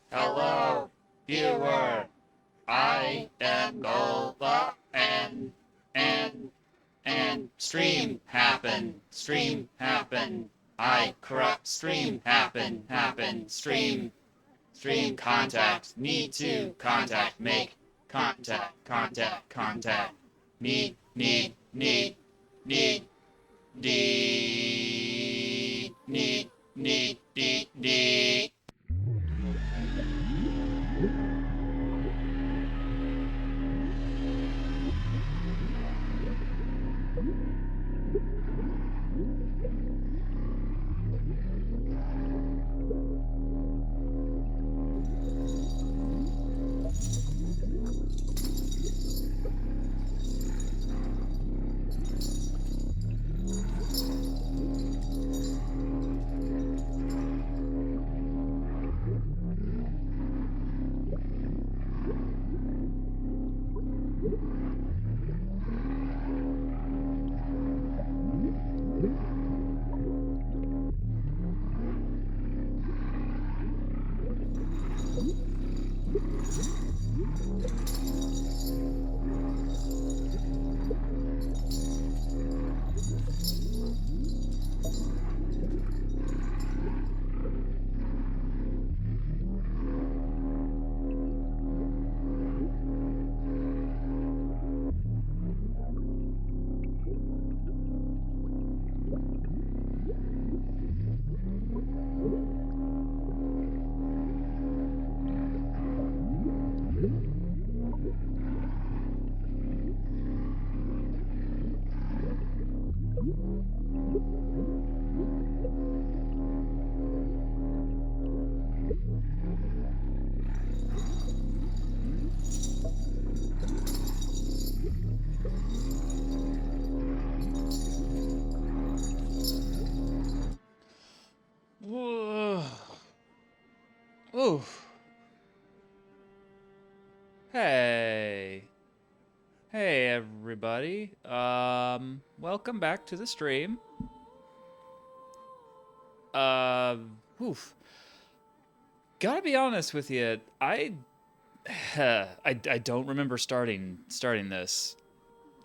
Hello, viewer. I am Gola, and stream happen. I corrupt stream happen. Stream contact. Need to contact. Make contact. Need. Ooh. Hey. Hey, everybody. Welcome back to the stream. Oof. Gotta be honest with you, I don't remember starting this.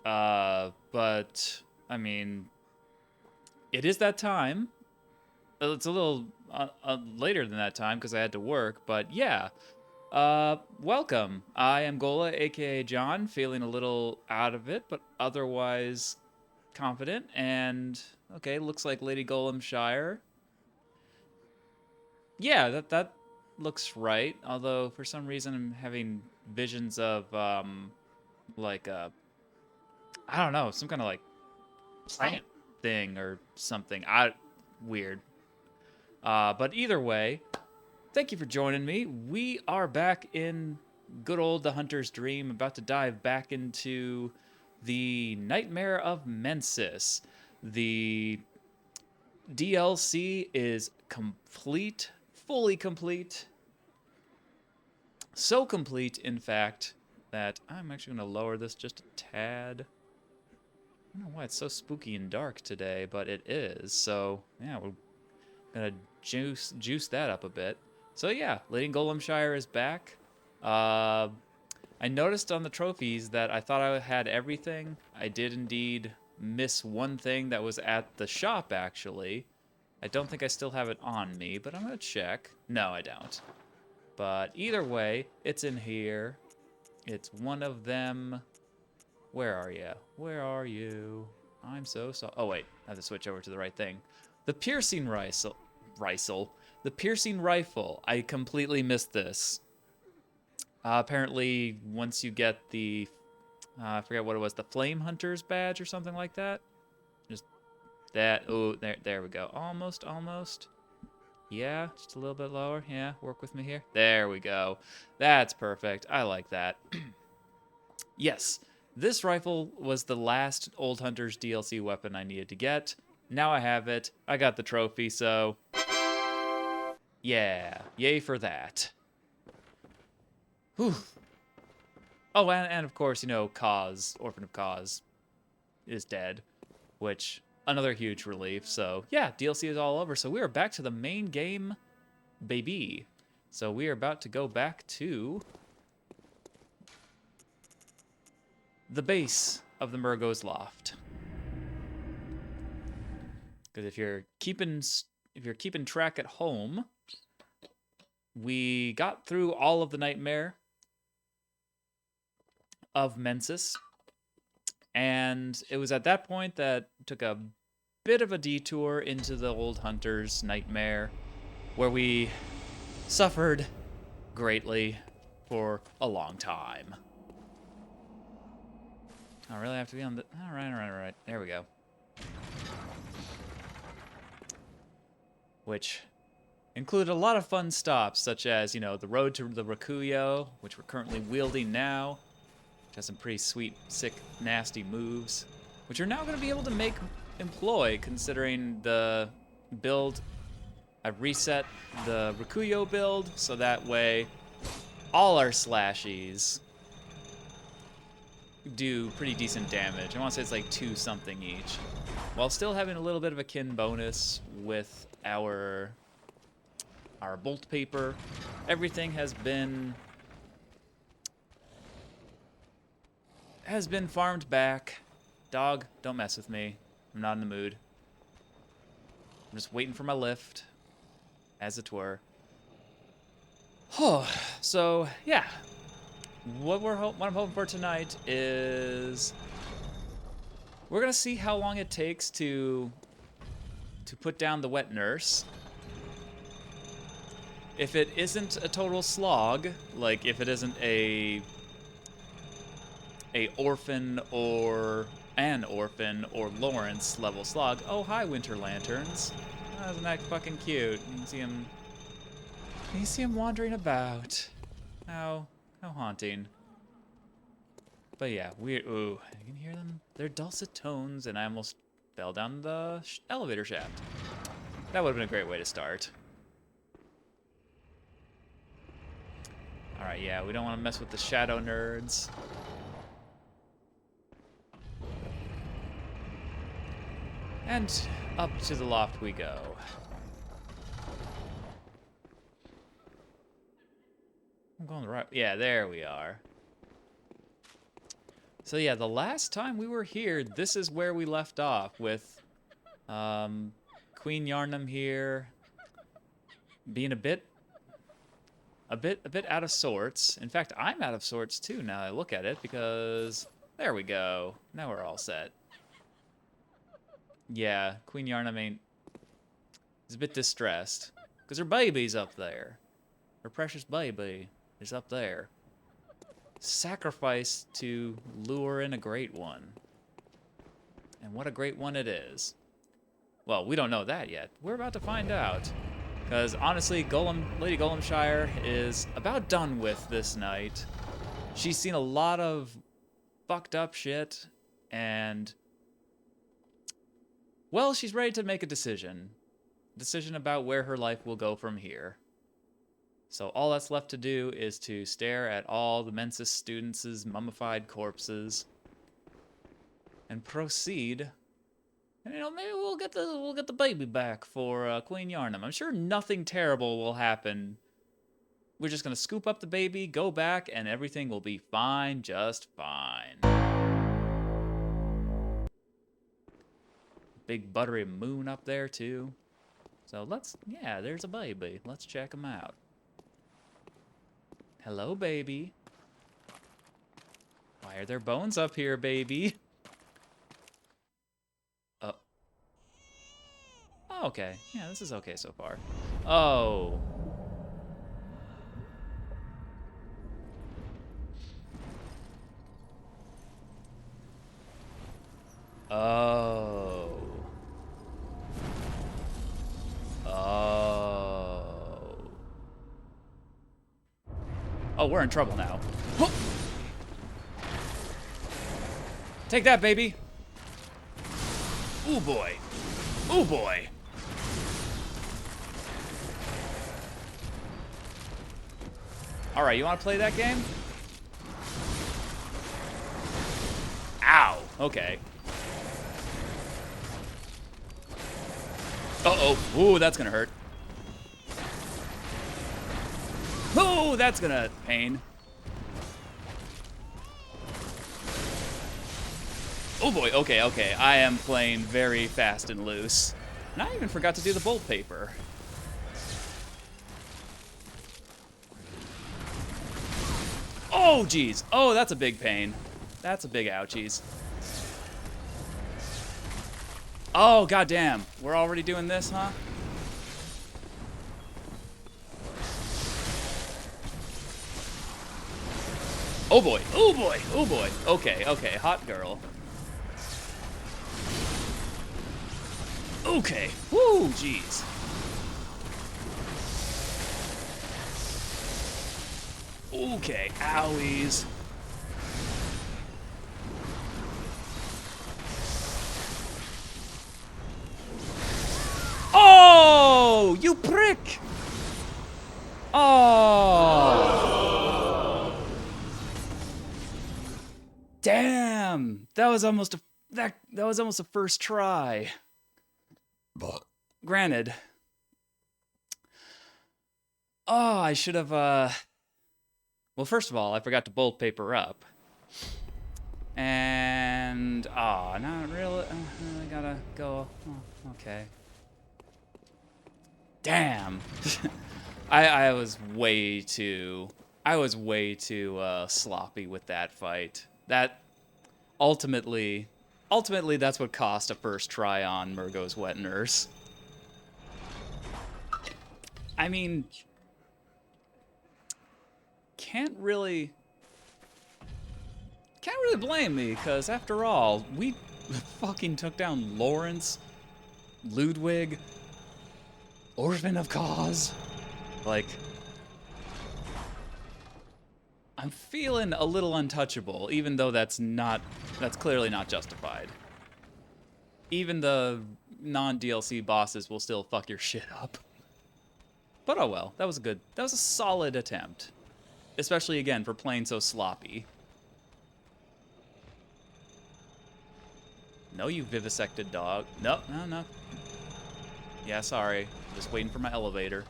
But I mean, it is that time. It's a little later than that time because I had to work, but yeah. Welcome. I am Gola, aka John, feeling a little out of it, but otherwise confident. And okay, looks like Lady Gholamshire. Yeah, that looks right. Although for some reason I'm having visions of like I don't know, some kind of like plant thing or something. Weird. But either way, thank you for joining me. We are back in good old The Hunter's Dream, about to dive back into the Nightmare of Mensis. The DLC is complete, fully complete. So complete, in fact, that I'm actually going to lower this just a tad. I don't know why it's so spooky and dark today, but it is. So, yeah, we're going to juice that up a bit. So yeah, Lady Gholamshire is back. I noticed on the trophies that I thought I had everything. I did indeed miss one thing that was at the shop, actually. I don't think I still have it on me, but I'm going to check. No, I don't. But either way, it's in here. It's one of them. Where are you? Where are you? I'm so sorry. Oh, wait. I have to switch over to the right thing. The piercing rifle. The piercing rifle. I completely missed this. Apparently, once you get the, I forget what it was, the Flame Hunter's badge or something like that. Just that. Oh, there we go. Almost. Yeah, just a little bit lower. Yeah, work with me here. There we go. That's perfect. I like that. Yes, this rifle was the last Old Hunters DLC weapon I needed to get. Now I have it. I got the trophy, so yeah, yay for that. Whew. Oh, and of course, you know, Kaz, Orphan of Kaz, is dead, which, another huge relief. So yeah, DLC is all over. So we are back to the main game, baby. So we are about to go back to the base of the Murgo's Loft. Because if you're keeping track at home, we got through all of the Nightmare of Mensis, and it was at that point that took a bit of a detour into the Old Hunter's Nightmare, where we suffered greatly for a long time. I really have to be on the... All right. There we go. Which included a lot of fun stops, such as, you know, the road to the Rakuyo, which we're currently wielding now, which has some pretty sweet, sick, nasty moves, which you're now going to be able to employ, considering the build. I've reset the Rakuyo build, so that way all our slashies do pretty decent damage. I want to say it's like 2 something each, while still having a little bit of a kin bonus with our bolt paper. Everything has been farmed back. Dog, don't mess with me. I'm not in the mood. I'm just waiting for my lift, as it were. Oh, so yeah. What I'm hoping for tonight is we're gonna see how long it takes to put down the wet nurse. If it isn't a total slog, like if it isn't an orphan or Lawrence level slog. Oh, hi, Winter Lanterns. Oh, isn't that fucking cute? You can see him wandering about. How haunting. But yeah, ooh, you can hear them. They're dulcet tones, and I almost fell down the elevator shaft. That would have been a great way to start. All right, yeah, we don't want to mess with the shadow nerds. And up to the loft we go. I'm going the right... Yeah, there we are. So yeah, the last time we were here, this is where we left off with Queen Yarnum here being a bit out of sorts. In fact, I'm out of sorts too now that I look at it, because there we go. Now we're all set. Yeah, Queen Yarnum is a bit distressed because her baby's up there. Her precious baby is up there. Sacrificed to lure in a great one. And what a great one it is. Well, we don't know that yet. We're about to find out. Because honestly, Lady Gholamshire is about done with this night. She's seen a lot of fucked up shit, and well, she's ready to make a decision. Decision about where her life will go from here. So all that's left to do is to stare at all the Mensis students' mummified corpses and proceed. And, you know, maybe we'll get the baby back for Queen Yarnum. I'm sure nothing terrible will happen. We're just gonna scoop up the baby, go back, and everything will be fine, just fine. Big buttery moon up there too. So yeah, there's a baby. Let's check him out. Hello, baby. Why are there bones up here, baby? Oh, okay. Yeah, this is okay so far. Oh. Oh. Oh. Oh, we're in trouble now. Take that, baby. Ooh, boy. Ooh, boy. All right, you want to play that game? Ow. Okay. Uh-oh. Ooh, that's gonna hurt. Ooh, that's gonna pain. Oh boy, okay, okay. I am playing very fast and loose. And I even forgot to do the bolt paper. Oh, geez. Oh, that's a big pain. That's a big ouchies. Oh, goddamn. We're already doing this, huh? Oh boy, oh boy, oh boy. Okay, okay, hot girl. Okay, woo, jeez. Okay, owies. Oh, you prick! Oh. Damn, that was almost a that was almost a first try. Granted. Oh, I should have well, first of all, I forgot to bolt paper up. And not really. I gotta go. Oh, okay. Damn. I was way too sloppy with that fight. That ultimately that's what cost a first try on Murgo's Wet Nurse. I mean, can't really blame me, because after all, we fucking took down Lawrence, Ludwig, Orphan of Cause. Like, I'm feeling a little untouchable, even though that's clearly not justified. Even the non-DLC bosses will still fuck your shit up. But oh well, that was a solid attempt. Especially, again, for playing so sloppy. No, you vivisected dog. No, no, no. Yeah, sorry. Just waiting for my elevator.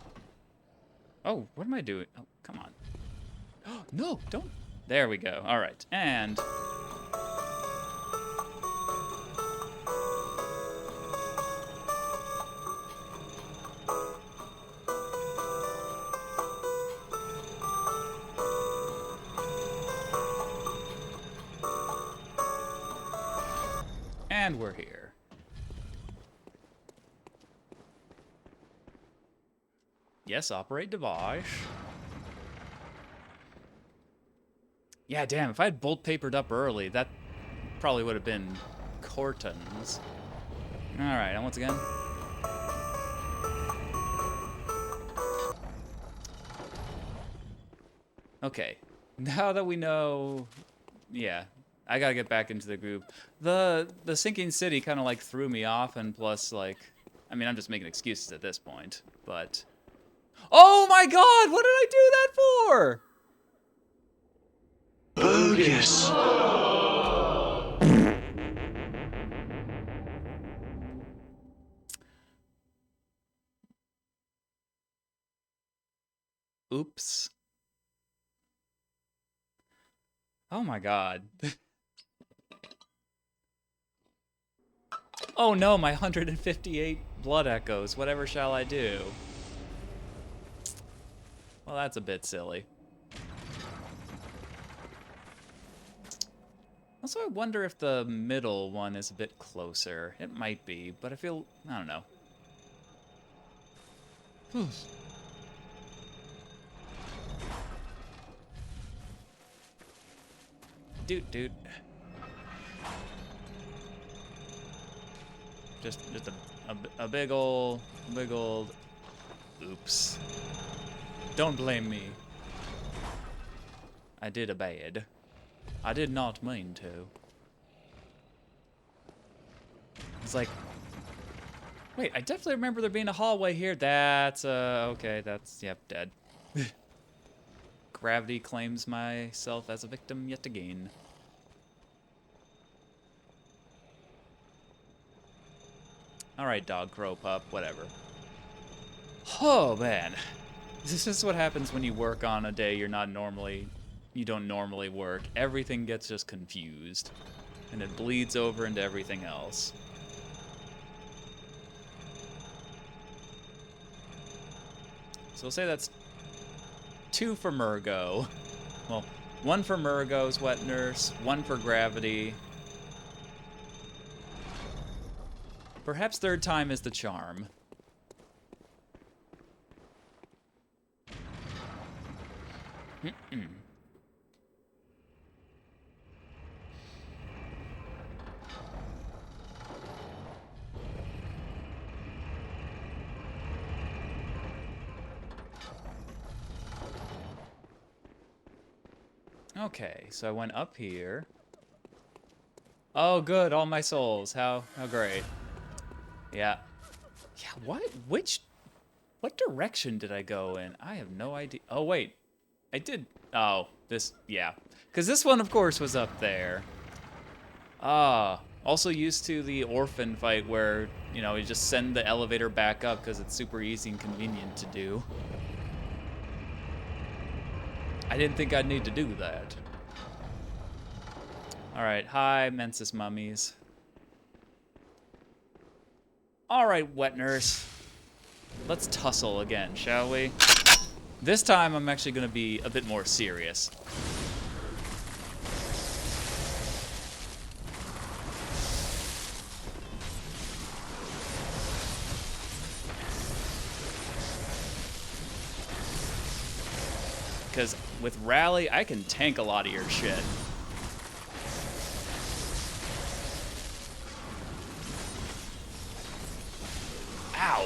Oh, what am I doing? Oh, come on. No, don't. There we go. All right. And we're here. Yes, operate device. Yeah, damn, if I had bolt papered up early, that probably would have been Cortons. Alright, and once again. Okay, now that we know, yeah, I gotta get back into the group. The sinking city kind of like threw me off, and plus, like, I mean, I'm just making excuses at this point, but... Oh my god, what did I do that for? Bogus. Oops. Oh my god. Oh no, my 158 blood echoes. Whatever shall I do? Well, that's a bit silly. Also, I wonder if the middle one is a bit closer. It might be, but I don't know. Dude. Just a big old, oops. Don't blame me. I did a bad. I did not mean to. It's like... Wait, I definitely remember there being a hallway here. That's, okay, that's, yep, dead. Gravity claims myself as a victim yet again. Alright, dog, crow, pup, whatever. Oh, man. This is what happens when you work on a day you don't normally work. Everything gets just confused. And it bleeds over into everything else. So we'll say that's 2 for Murgo. Well, 1 for Murgo's wet nurse, 1 for gravity. Perhaps 3rd time is the charm. Okay, so I went up here. Oh, good, all my souls. How great. Yeah. Yeah, what direction did I go in? I have no idea. Oh, wait. I did. Oh, yeah. Because this one, of course, was up there. Also used to the orphan fight where, you know, you just send the elevator back up because it's super easy and convenient to do. I didn't think I'd need to do that. Alright, hi, Mensis mummies. Alright, wet nurse. Let's tussle again, shall we? This time I'm actually going to be a bit more serious. Because with Rally, I can tank a lot of your shit. Ow!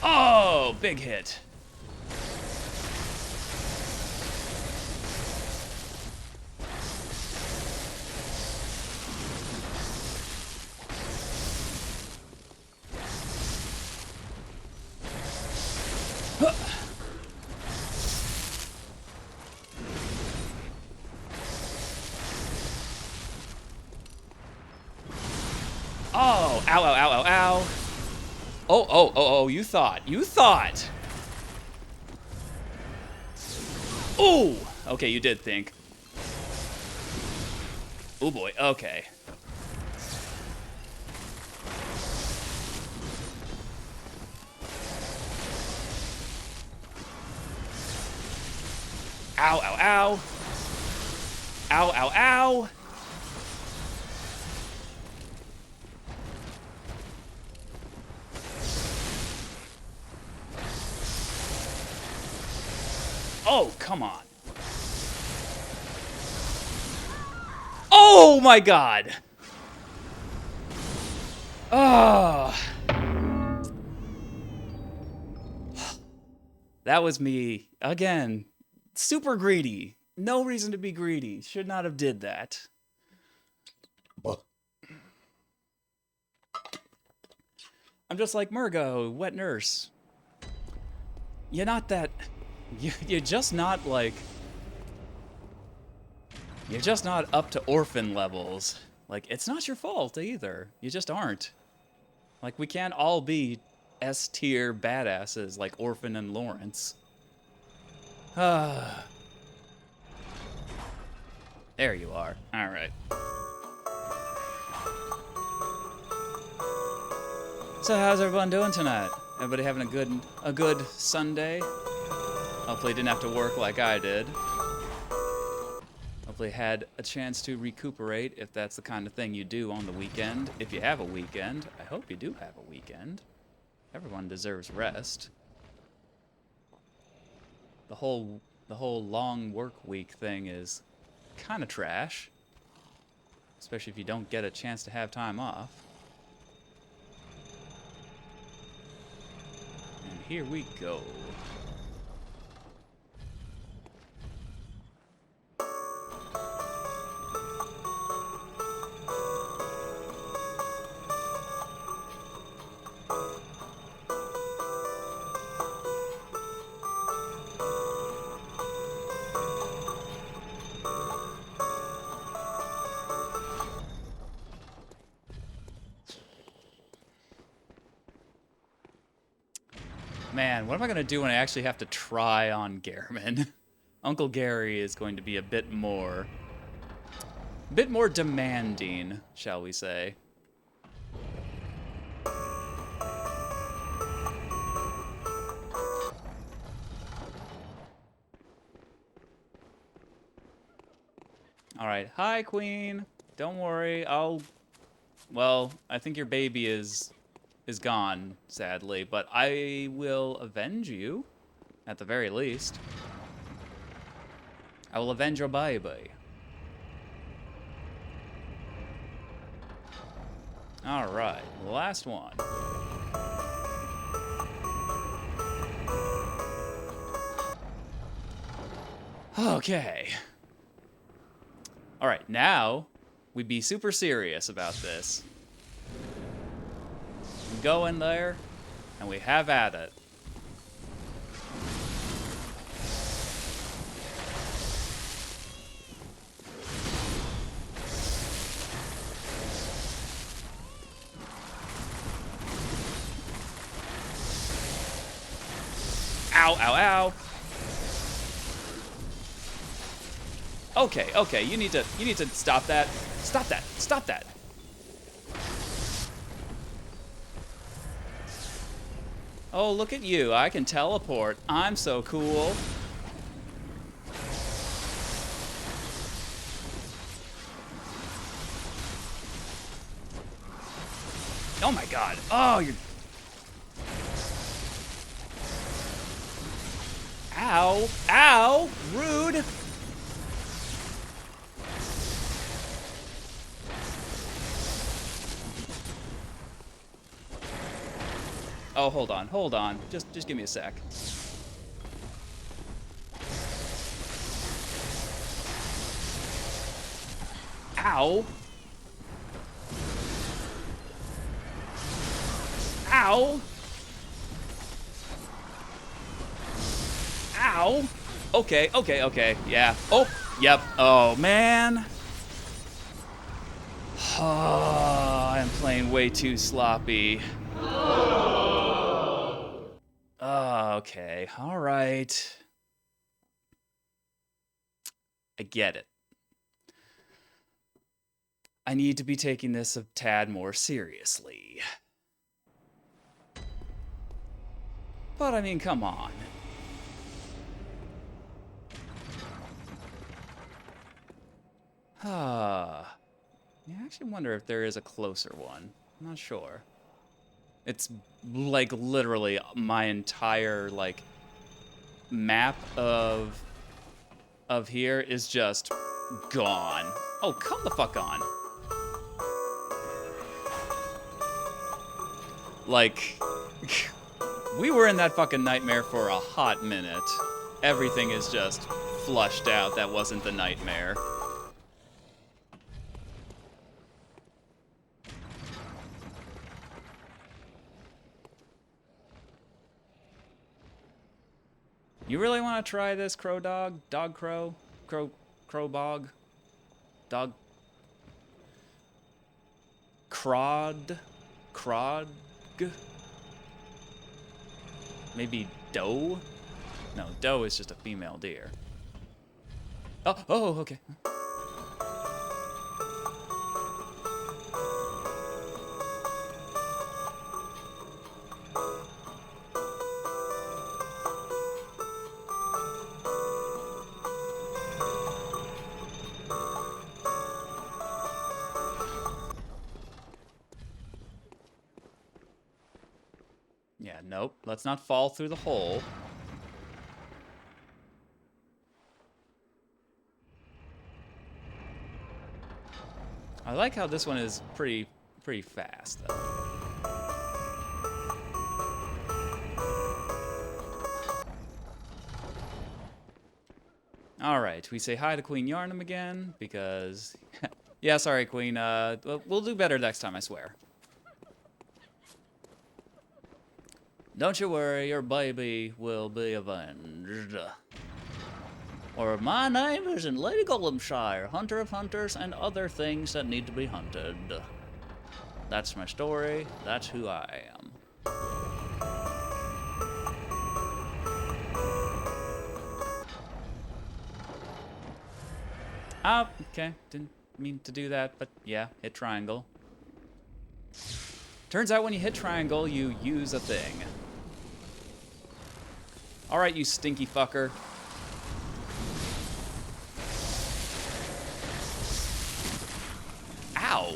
Oh, big hit. Oh, ow, ow, ow, ow, ow. Oh, you thought. Ooh, okay, you did think. Oh boy, okay. Ow, ow, ow. Ow, ow, ow. Oh, come on. Oh my god. Oh. That was me again. Super greedy. No reason to be greedy. Should not have did that. I'm just like Murgo, wet nurse. You're not that... You're just not, like... You're just not up to orphan levels. Like, it's not your fault, either. You just aren't. Like, we can't all be S-tier badasses like Orphan and Lawrence. There you are. Alright. So how's everyone doing tonight? Everybody having a good Sunday? Hopefully didn't have to work like I did. Hopefully had a chance to recuperate if that's the kind of thing you do on the weekend. If you have a weekend, I hope you do have a weekend. Everyone deserves rest. The whole long work week thing is kind of trash. Especially if you don't get a chance to have time off. here we go. Man, what am I going to do when I actually have to try on Gehrman? Uncle Gary is going to be a bit more demanding, shall we say. All right. Hi, Queen. Don't worry. Well, I think your baby is gone, sadly, but I will avenge you, at the very least. I will avenge your baby. All right, last one. Okay. All right, now we be super serious about this. We go in there, and we have at it. Ow, ow, ow. Okay, you need to stop that. Stop that. Oh, look at you. I can teleport. I'm so cool. Oh my god. Oh, you're... Ow. Ow. Rude. Oh, hold on. Just give me a sec. Ow. Ow. Ow. Okay. Yeah. Oh, yep. Oh, man. Oh, I'm playing way too sloppy. Oh, okay. All right. I get it. I need to be taking this a tad more seriously. But I mean, come on. I actually wonder if there is a closer one. I'm not sure. It's like literally my entire like map of here is just gone. Oh, come the fuck on. Like we were in that fucking nightmare for a hot minute. Everything is just flushed out. That wasn't the nightmare. You really want to try this, crow dog? Dog crow? Crow bog? Dog? Crod? Maybe doe? No, doe is just a female deer. Oh, okay. Yeah, nope. Let's not fall through the hole. I like how this one is pretty fast, though. Alright, we say hi to Queen Yarnum again, because... yeah, sorry, Queen. We'll do better next time, I swear. Don't you worry, your baby will be avenged. Or my name isn't Lady Gholamshire, hunter of hunters and other things that need to be hunted. That's my story, that's who I am. Oh, okay, didn't mean to do that, but yeah, hit triangle. Turns out when you hit triangle, you use a thing. Alright, you stinky fucker. Ow!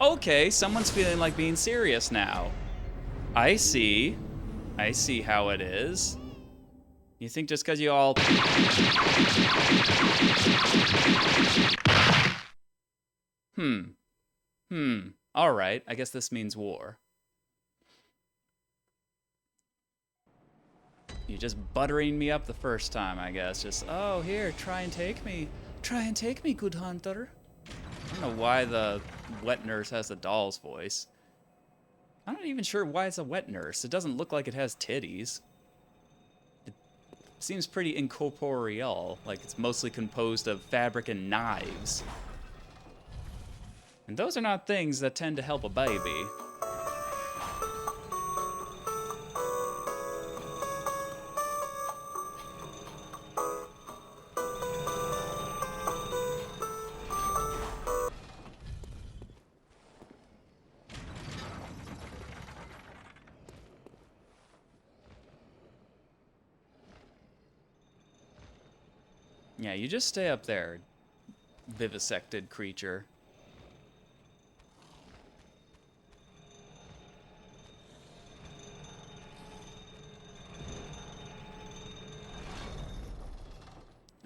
Okay, someone's feeling like being serious now. I see. I see how it is. You think just because you all... Alright, I guess this means war. You're just buttering me up the first time, I guess. Just, oh, here, try and take me. Try and take me, good hunter. I don't know why the wet nurse has a doll's voice. I'm not even sure why it's a wet nurse. It doesn't look like it has titties. It seems pretty incorporeal, like it's mostly composed of fabric and knives. And those are not things that tend to help a baby. Yeah, you just stay up there, vivisected creature.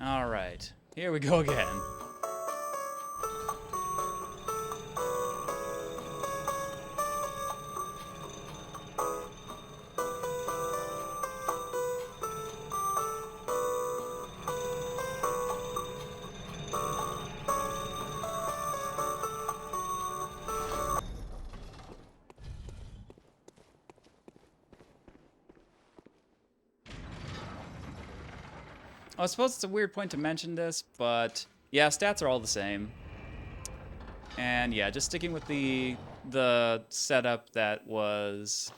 All right, here we go again. Oh, I suppose it's a weird point to mention this, but yeah, stats are all the same. And yeah, just sticking with the setup that was...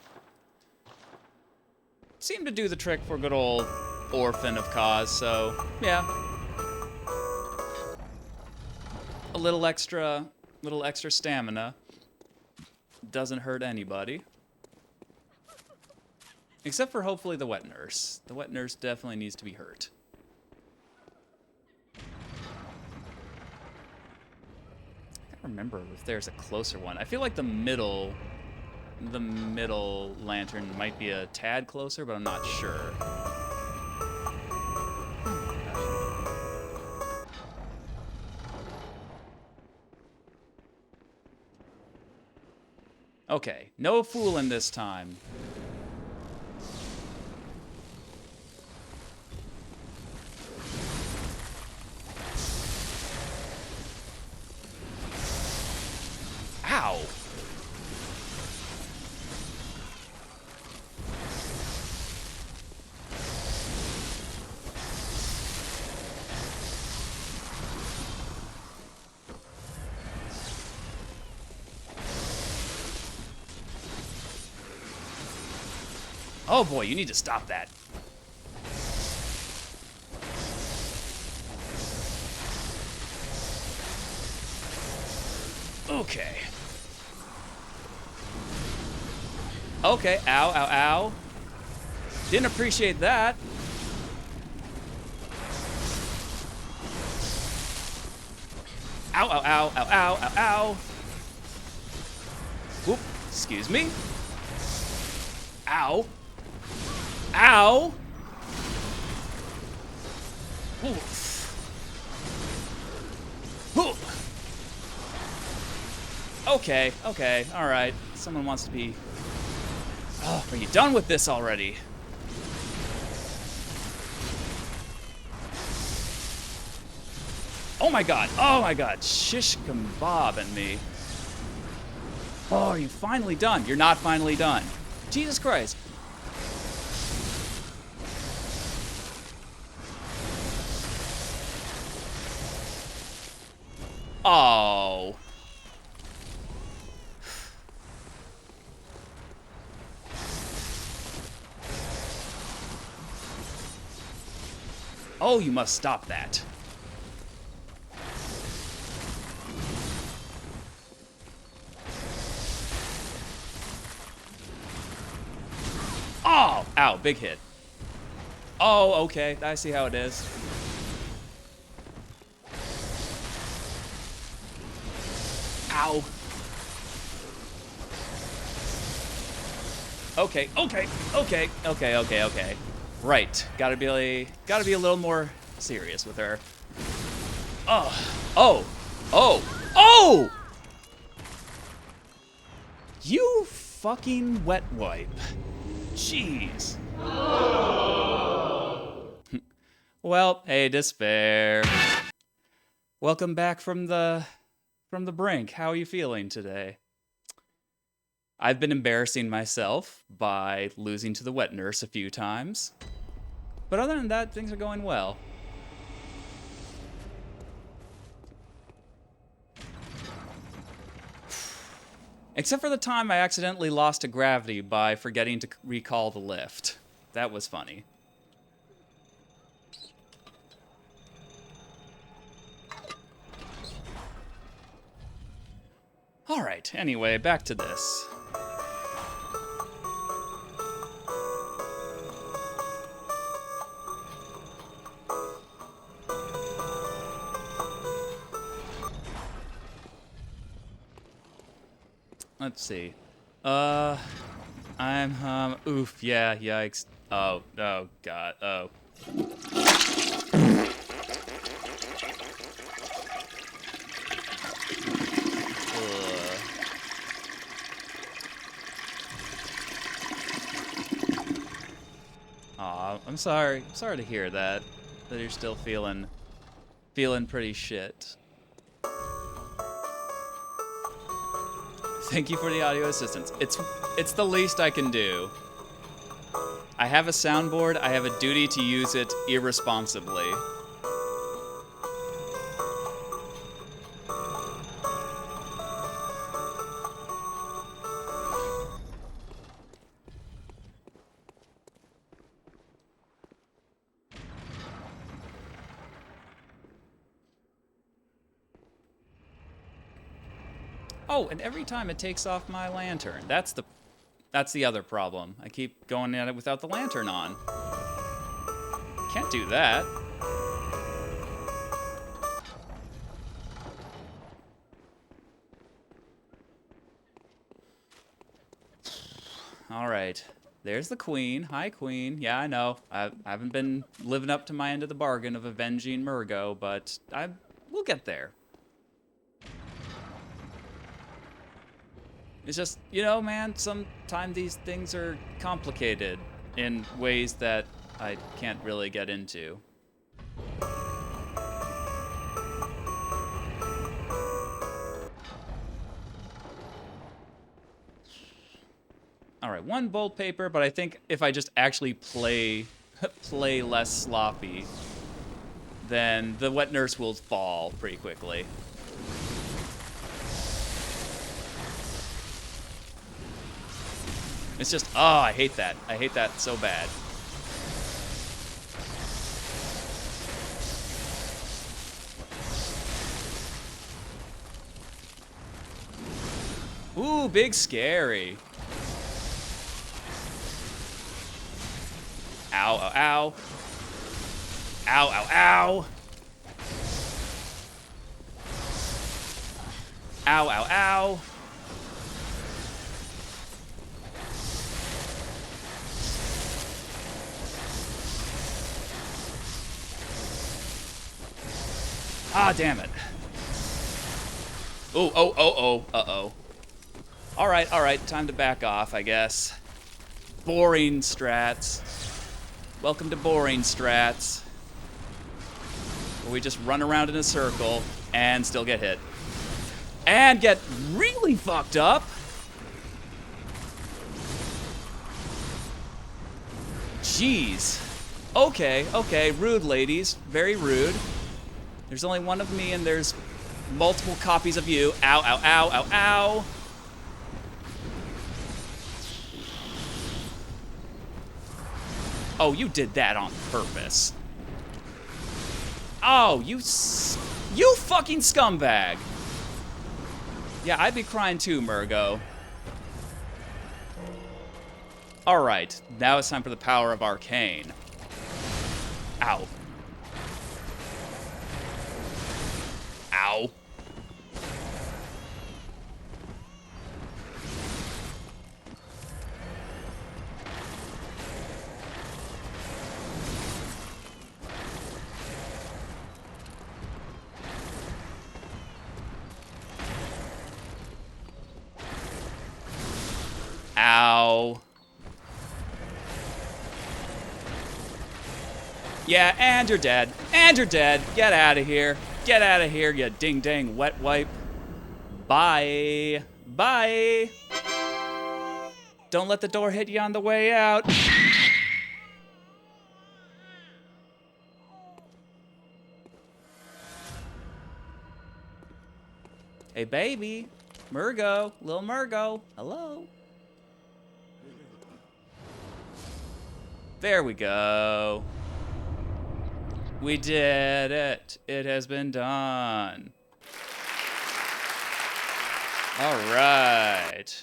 seemed to do the trick for good old Orphan of Cause, so yeah. A little extra stamina doesn't hurt anybody. Except for hopefully the wet nurse. The wet nurse definitely needs to be hurt. Remember if there's a closer one. I feel like the middle lantern might be a tad closer, but I'm not sure. Okay, no fooling this time. Ow! Oh boy, you need to stop that. Okay. Okay, ow, ow, ow. Didn't appreciate that. Ow, ow, ow, ow, ow, ow, ow. Whoop, excuse me. Ow. Ow. Oof. Whoop. Okay, okay, alright. Someone wants to be... Oh, are you done with this already? Oh my god. Oh my god. Shish kebab and me. Oh, are you finally done? You're not finally done. Jesus Christ. Oh. Oh, you must stop that. Oh, ow, big hit. Oh, okay, I see how it is. Ow. Okay. Right, gotta be a little more serious with her. Oh! You fucking wet wipe. Jeez. Well, hey, despair. Welcome back from the brink. How are you feeling today? I've been embarrassing myself by losing to the wet nurse a few times. But other than that, things are going well. Except for the time I accidentally lost to gravity by forgetting to recall the lift. That was funny. Alright, anyway, back to this. Let's see. Oof, yeah, yikes. Oh, God, oh. Aw, I'm sorry to hear that you're still feeling pretty shit. Thank you for the audio assistance. It's the least I can do. I have a soundboard. I have a duty to use it irresponsibly. Oh, and every time it takes off my lantern. That's the other problem. I keep going at it without the lantern on. Can't do that. All right. There's the queen. Hi, queen. Yeah, I know. I haven't been living up to my end of the bargain of avenging Murgo, but we'll get there. It's just, you know, man, sometimes these things are complicated in ways that I can't really get into. All right, one bold paper, but I think if I just actually play less sloppy, then the wet nurse will fall pretty quickly. It's just, oh, I hate that. I hate that so bad. Ooh, big scary. Ow, ow, ow. Ow, ow, ow. Ow, ow, ow. Ah, damn it. Oh, uh-oh. All right, time to back off, I guess. Boring strats. Welcome to boring strats. Where we just run around in a circle and still get hit. And get really fucked up. Jeez. Okay, rude ladies. Very rude. There's only one of me and there's multiple copies of you. Ow, ow, ow, ow, ow. Oh, you did that on purpose. Oh, you fucking scumbag. Yeah, I'd be crying too, Murgo. Alright, now it's time for the power of Arcane. Ow. Ow. Ow. Yeah, and you're dead. And you're dead. Get out of here. Get out of here, you ding-dang wet wipe. Bye. Bye. Don't let the door hit you on the way out. Hey, baby. Murgo. Little Murgo. Hello. There we go. We did it. It has been done. All right.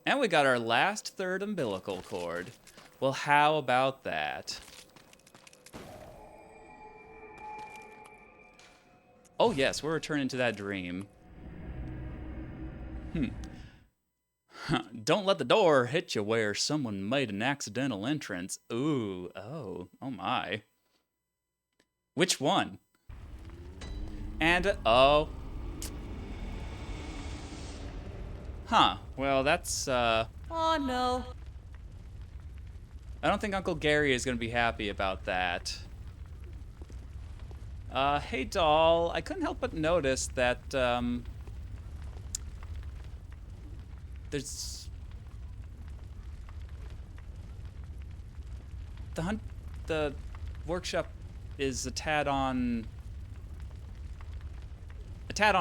And we got our last third umbilical cord. Well, how about that? Oh yes, we're returning to that dream. Don't let the door hit you where someone made an accidental entrance. Ooh, oh my. Which one? And, oh. Huh, well that's, Oh no. I don't think Uncle Gary is gonna be happy about that. Hey doll, I couldn't help but notice that, there's the workshop is a tad on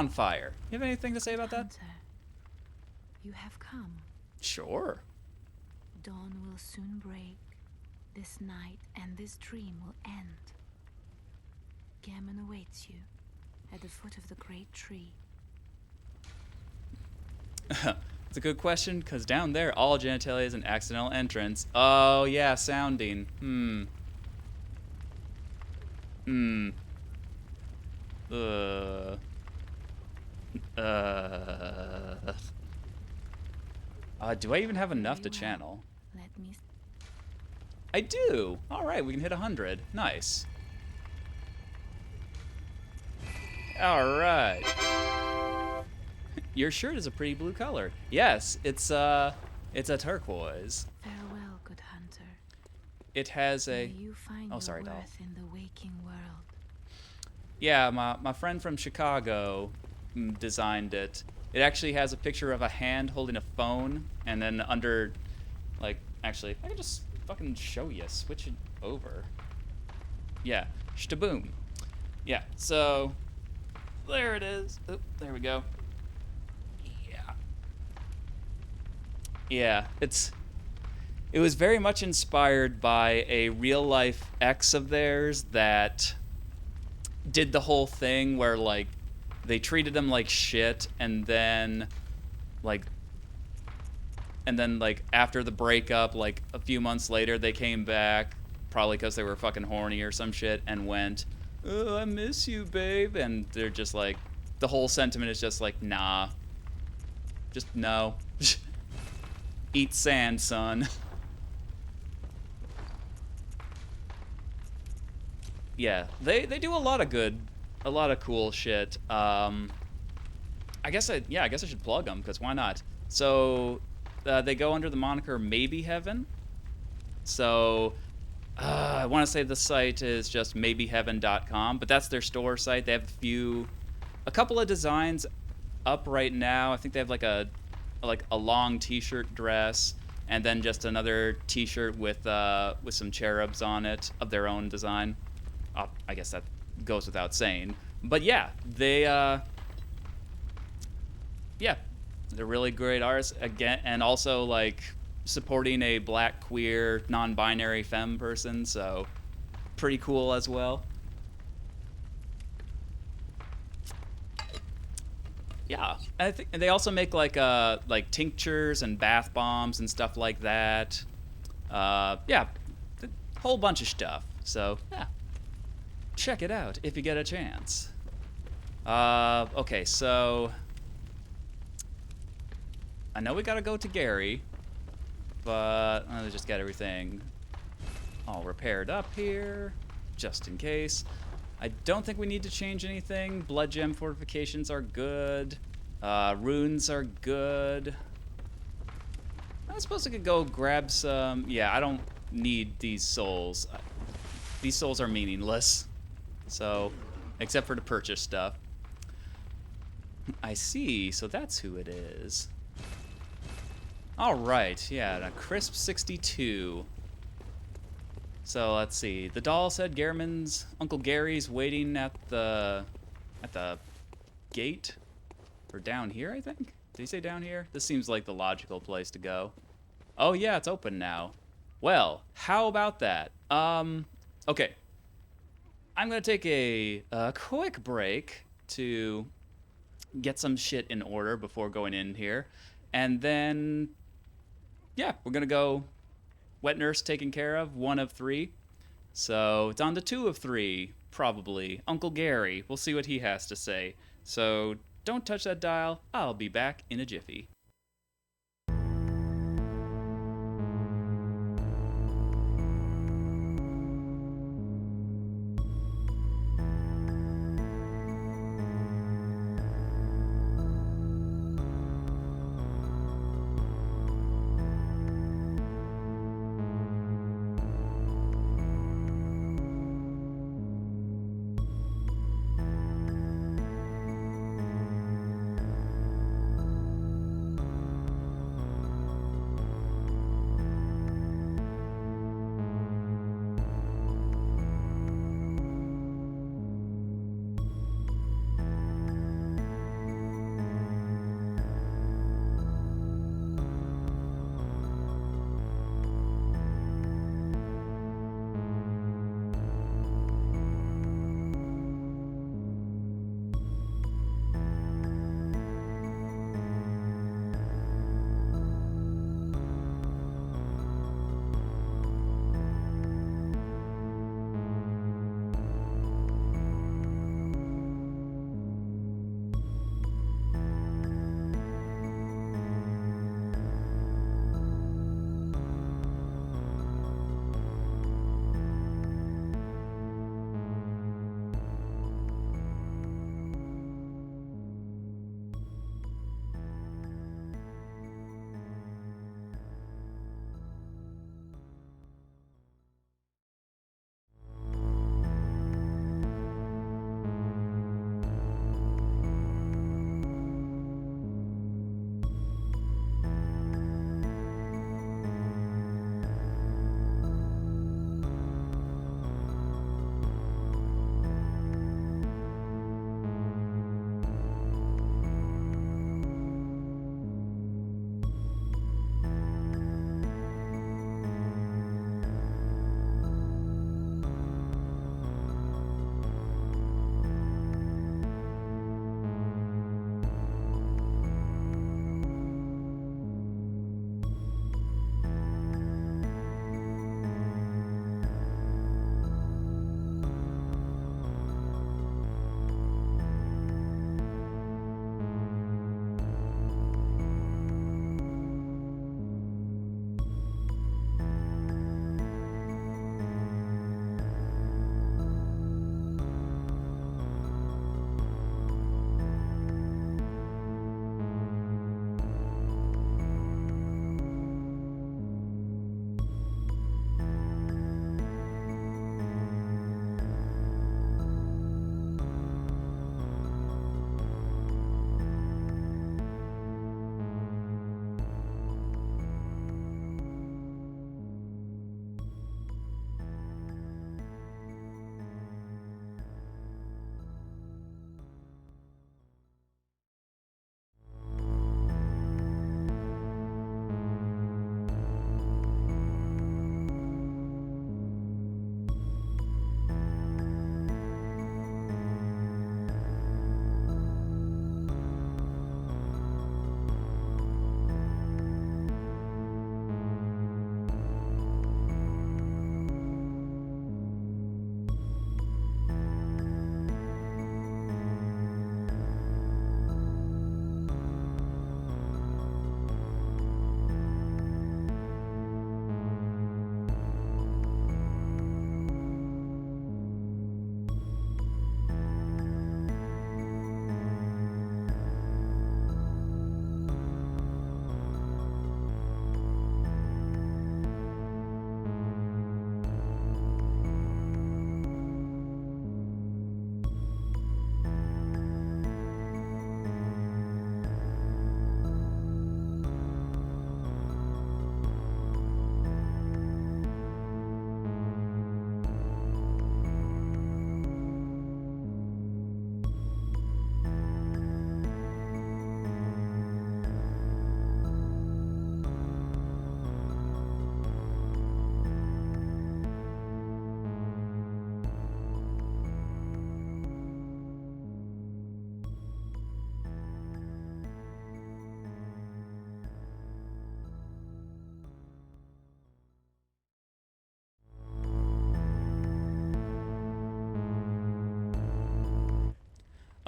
fire. You have anything to say about that? Hunter, you have come. Sure. Dawn will soon break. This night and this dream will end. Gammon awaits you at the foot of the great tree. It's a good question, because down there, all genitalia is an accidental entrance. Oh, yeah, sounding. Do I even have enough to channel? Let me... I do! Alright, we can hit 100. Nice. Alright. Your shirt is a pretty blue color. Yes, it's a turquoise. Farewell, good hunter. It has a... May you find sorry, your doll. worth in the waking world. Yeah, my friend from Chicago designed it. It actually has a picture of a hand holding a phone, and then under, like, actually, I can just fucking show you. Switch it over. Yeah, shtaboom. Yeah, so there it is. Oh, there we go. Yeah, it was very much inspired by a real life ex of theirs that did the whole thing where like they treated him like shit and then like after the breakup, like a few months later they came back, probably because they were fucking horny or some shit, and went, "Oh, I miss you, babe," and they're just like, the whole sentiment is just like, nah, just no. Eat sand, son. Yeah, they do a lot of cool shit. I guess I should plug them, because why not? So they go under the moniker Maybe Heaven. So I want to say the site is just maybeheaven.com, but that's their store site. They have a couple of designs up right now. I think they have like a long t-shirt dress, and then just another t-shirt with some cherubs on it of their own design. I guess that goes without saying. But yeah, they're really great artists again, and also like supporting a black, queer, non-binary femme person, so pretty cool as well. Yeah, I think they also make like tinctures and bath bombs and stuff like that. Yeah, a whole bunch of stuff. So yeah, check it out if you get a chance. Okay, so I know we gotta go to Gary, but let's just get everything all repaired up here, just in case. I don't think we need to change anything. Blood gem fortifications are good. Runes are good. I suppose I could go grab some. Yeah, I don't need these souls. These souls are meaningless. So, except for to purchase stuff. I see, so that's who it is. Alright, yeah, a crisp 62. So let's see. The doll said Uncle Gary's waiting at the gate. Or down here, I think? Did he say down here? This seems like the logical place to go. Oh yeah, it's open now. Well, how about that? Okay. I'm gonna take a quick break to get some shit in order before going in here. And then, yeah, we're gonna go wet nurse taken care of, 1 of 3. So it's on to 2 of 3, probably. Uncle Gary, we'll see what he has to say. So don't touch that dial, I'll be back in a jiffy.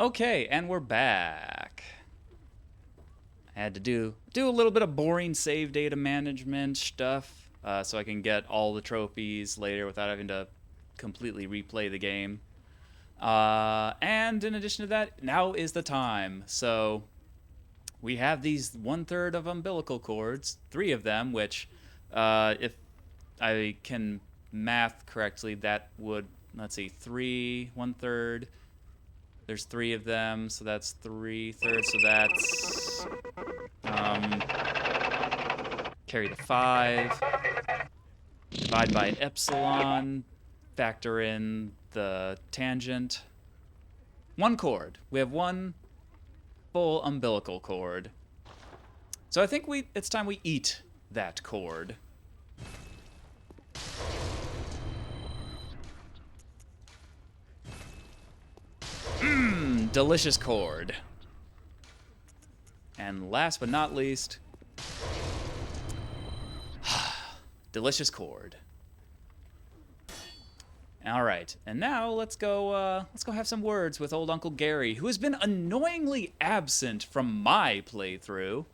Okay, and we're back. I had to do a little bit of boring save data management stuff, so I can get all the trophies later without having to completely replay the game. And in addition to that, now is the time. So we have these 1/3 of umbilical cords, 3 of them, which, if I can math correctly, that would, let's see, 3, 1/3. There's 3 of them, so that's 3/3. So that's carry the 5. Divide by epsilon. Factor in the tangent. 1 cord. We have 1 full umbilical cord. So I think it's time we eat that cord. Delicious cord. And last but not least, delicious cord. All right, and now let's go have some words with old Uncle Gary, who has been annoyingly absent from my playthrough.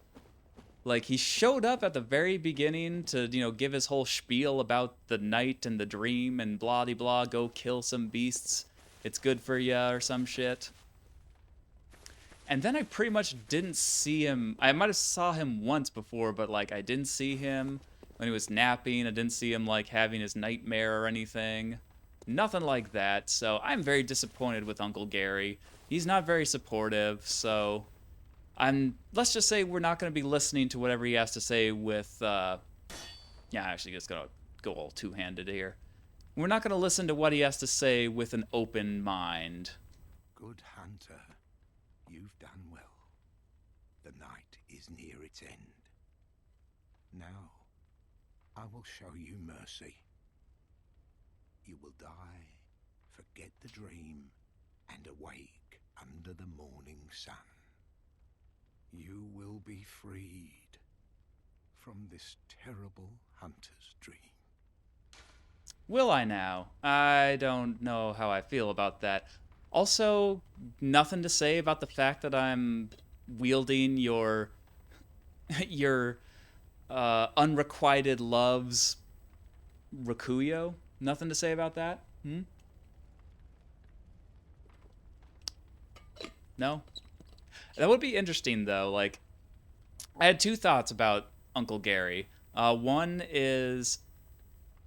Like, he showed up at the very beginning to, give his whole spiel about the night and the dream and blah-de-blah, go kill some beasts, it's good for ya or some shit. And then I pretty much didn't see him. I might have saw him once before, but, like, I didn't see him when he was napping. I didn't see him, like, having his nightmare or anything. Nothing like that, so I'm very disappointed with Uncle Gary. He's not very supportive, so let's just say we're not going to be listening to whatever he has to say with, actually just going to go all two-handed here. We're not going to listen to what he has to say with an open mind. Good hunter, you've done well. The night is near its end. Now, I will show you mercy. You will die, forget the dream, and awake under the morning sun. You will be freed from this terrible hunter's dream. Will I now? I don't know how I feel about that. Also, nothing to say about the fact that I'm wielding your unrequited love's Rakuyo? Nothing to say about that? No? That would be interesting, though. Like, I had 2 thoughts about Uncle Gary. One is,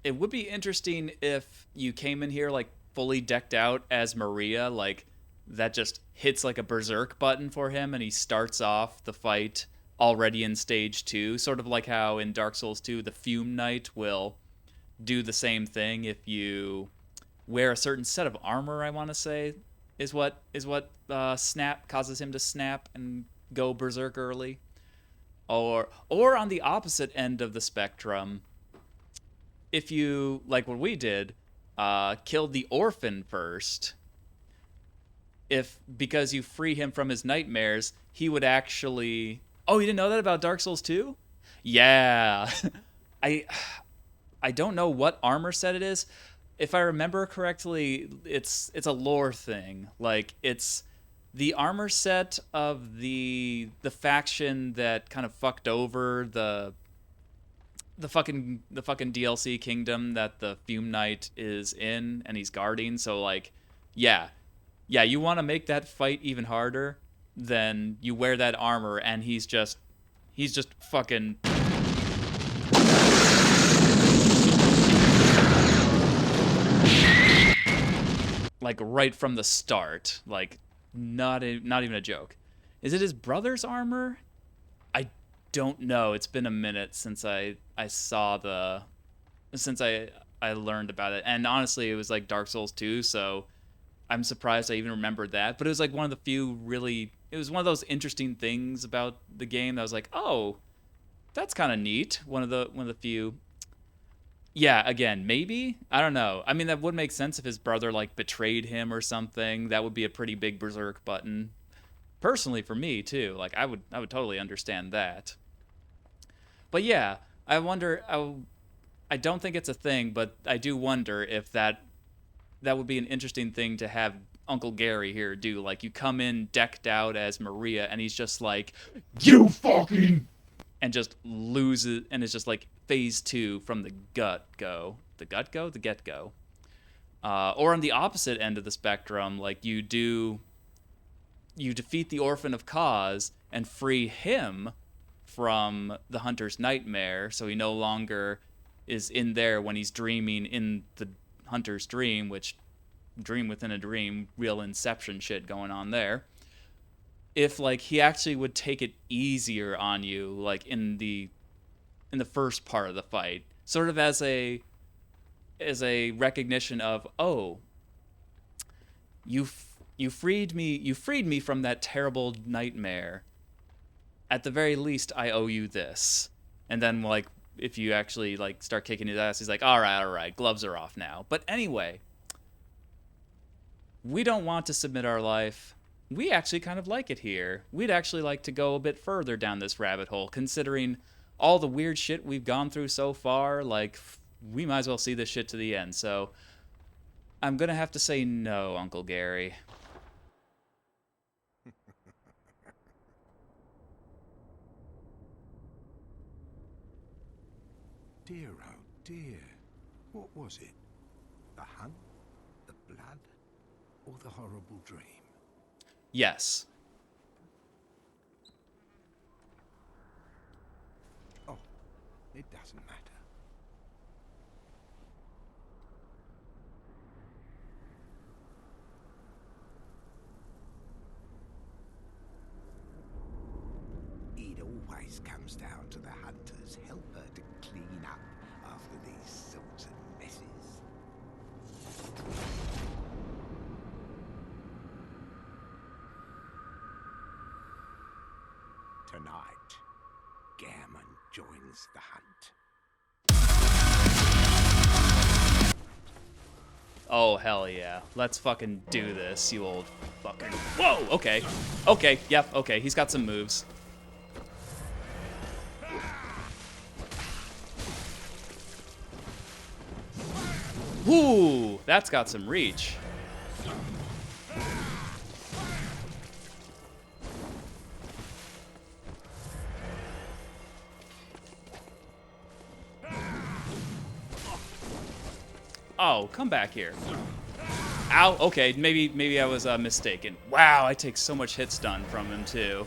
it would be interesting if you came in here, like, fully decked out as Maria. Like, that just hits, like, a berserk button for him, and he starts off the fight already in stage 2. Sort of like how in Dark Souls 2, the Fume Knight will do the same thing if you wear a certain set of armor, I want to say, is what snap causes him to snap and go berserk early. Or on the opposite end of the spectrum, if you, like what we did, killed the orphan first, because you free him from his nightmares, he would actually... Oh, you didn't know that about Dark Souls 2? Yeah. I don't know what armor set it is. If I remember correctly, it's a lore thing. Like, it's the armor set of the faction that kind of fucked over the fucking DLC kingdom that the Fume Knight is in and he's guarding. So, like, yeah, you want to make that fight even harder, then you wear that armor and he's just fucking... Like, right from the start. Like, not even a joke. Is it his brother's armor? I don't know. It's been a minute since I learned about it. And honestly, it was like Dark Souls 2, so I'm surprised I even remembered that. But it was like one of the few it was one of those interesting things about the game that I was like, oh, that's kind of neat. One of the few. Yeah, again, maybe? I don't know. I mean, that would make sense if his brother, like, betrayed him or something. That would be a pretty big berserk button. Personally, for me, too. Like, I would totally understand that. But yeah, I wonder... I don't think it's a thing, but I do wonder if that would be an interesting thing to have Uncle Gary here do. Like, you come in decked out as Maria, and he's just like, you fucking, and just loses, and it's just like phase 2 from the get-go. The get-go? The get-go. Or on the opposite end of the spectrum, like, you defeat the Orphan of Cause and free him from the Hunter's nightmare, so he no longer is in there when he's dreaming in the Hunter's dream, which dream within a dream, real Inception shit going on there. If, like, he actually would take it easier on you, like, in the first part of the fight, sort of as a recognition of, oh, you freed me from that terrible nightmare. At the very least, I owe you this. And then, like, if you actually, like, start kicking his ass, he's like, all right, gloves are off now. But anyway, we don't want to submit our life. We actually kind of like it here. We'd actually like to go a bit further down this rabbit hole, considering all the weird shit we've gone through so far. Like, we might as well see this shit to the end. So I'm gonna have to say no, Uncle Gary. Dear, oh dear. What was it? The hunt? The blood? Or the horrible dream? Yes. Oh, it doesn't matter. It always comes down to the hunter's helper to clean up after these sorts of messes. Tonight, Gammon joins the hunt. Oh, hell yeah. Let's fucking do this, you old fucker. Whoa, okay. Okay, yep, okay. He's got some moves. Ooh, that's got some reach. Oh, come back here. Ow, okay, maybe I was mistaken. Wow, I take so much hit stun from him too.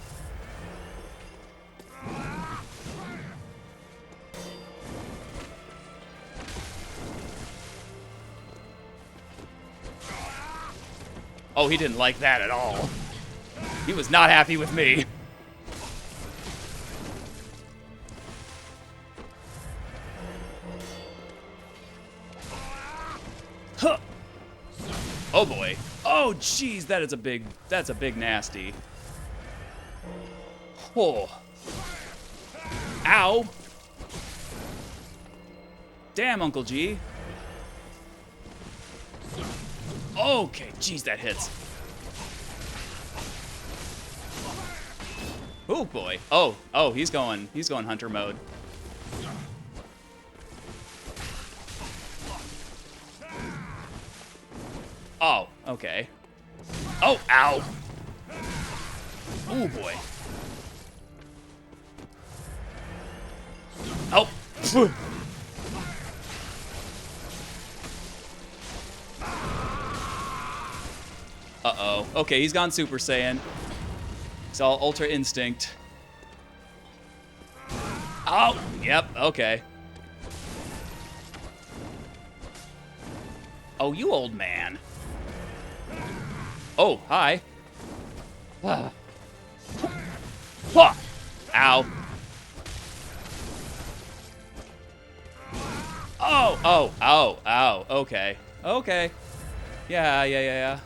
Oh, he didn't like that at all. He was not happy with me. Huh. Oh boy. Oh jeez, that's a big nasty. Oh. Ow. Damn, Uncle G. Okay, jeez, that hits. Oh boy. Oh, he's going hunter mode. Oh, okay. Oh, ow. Oh boy. Oh. Uh-oh. Okay, he's gone Super Saiyan. It's all Ultra Instinct. Oh, yep, okay. Oh, you old man. Oh, hi. Ah. Ow. Oh, okay. Okay. Yeah.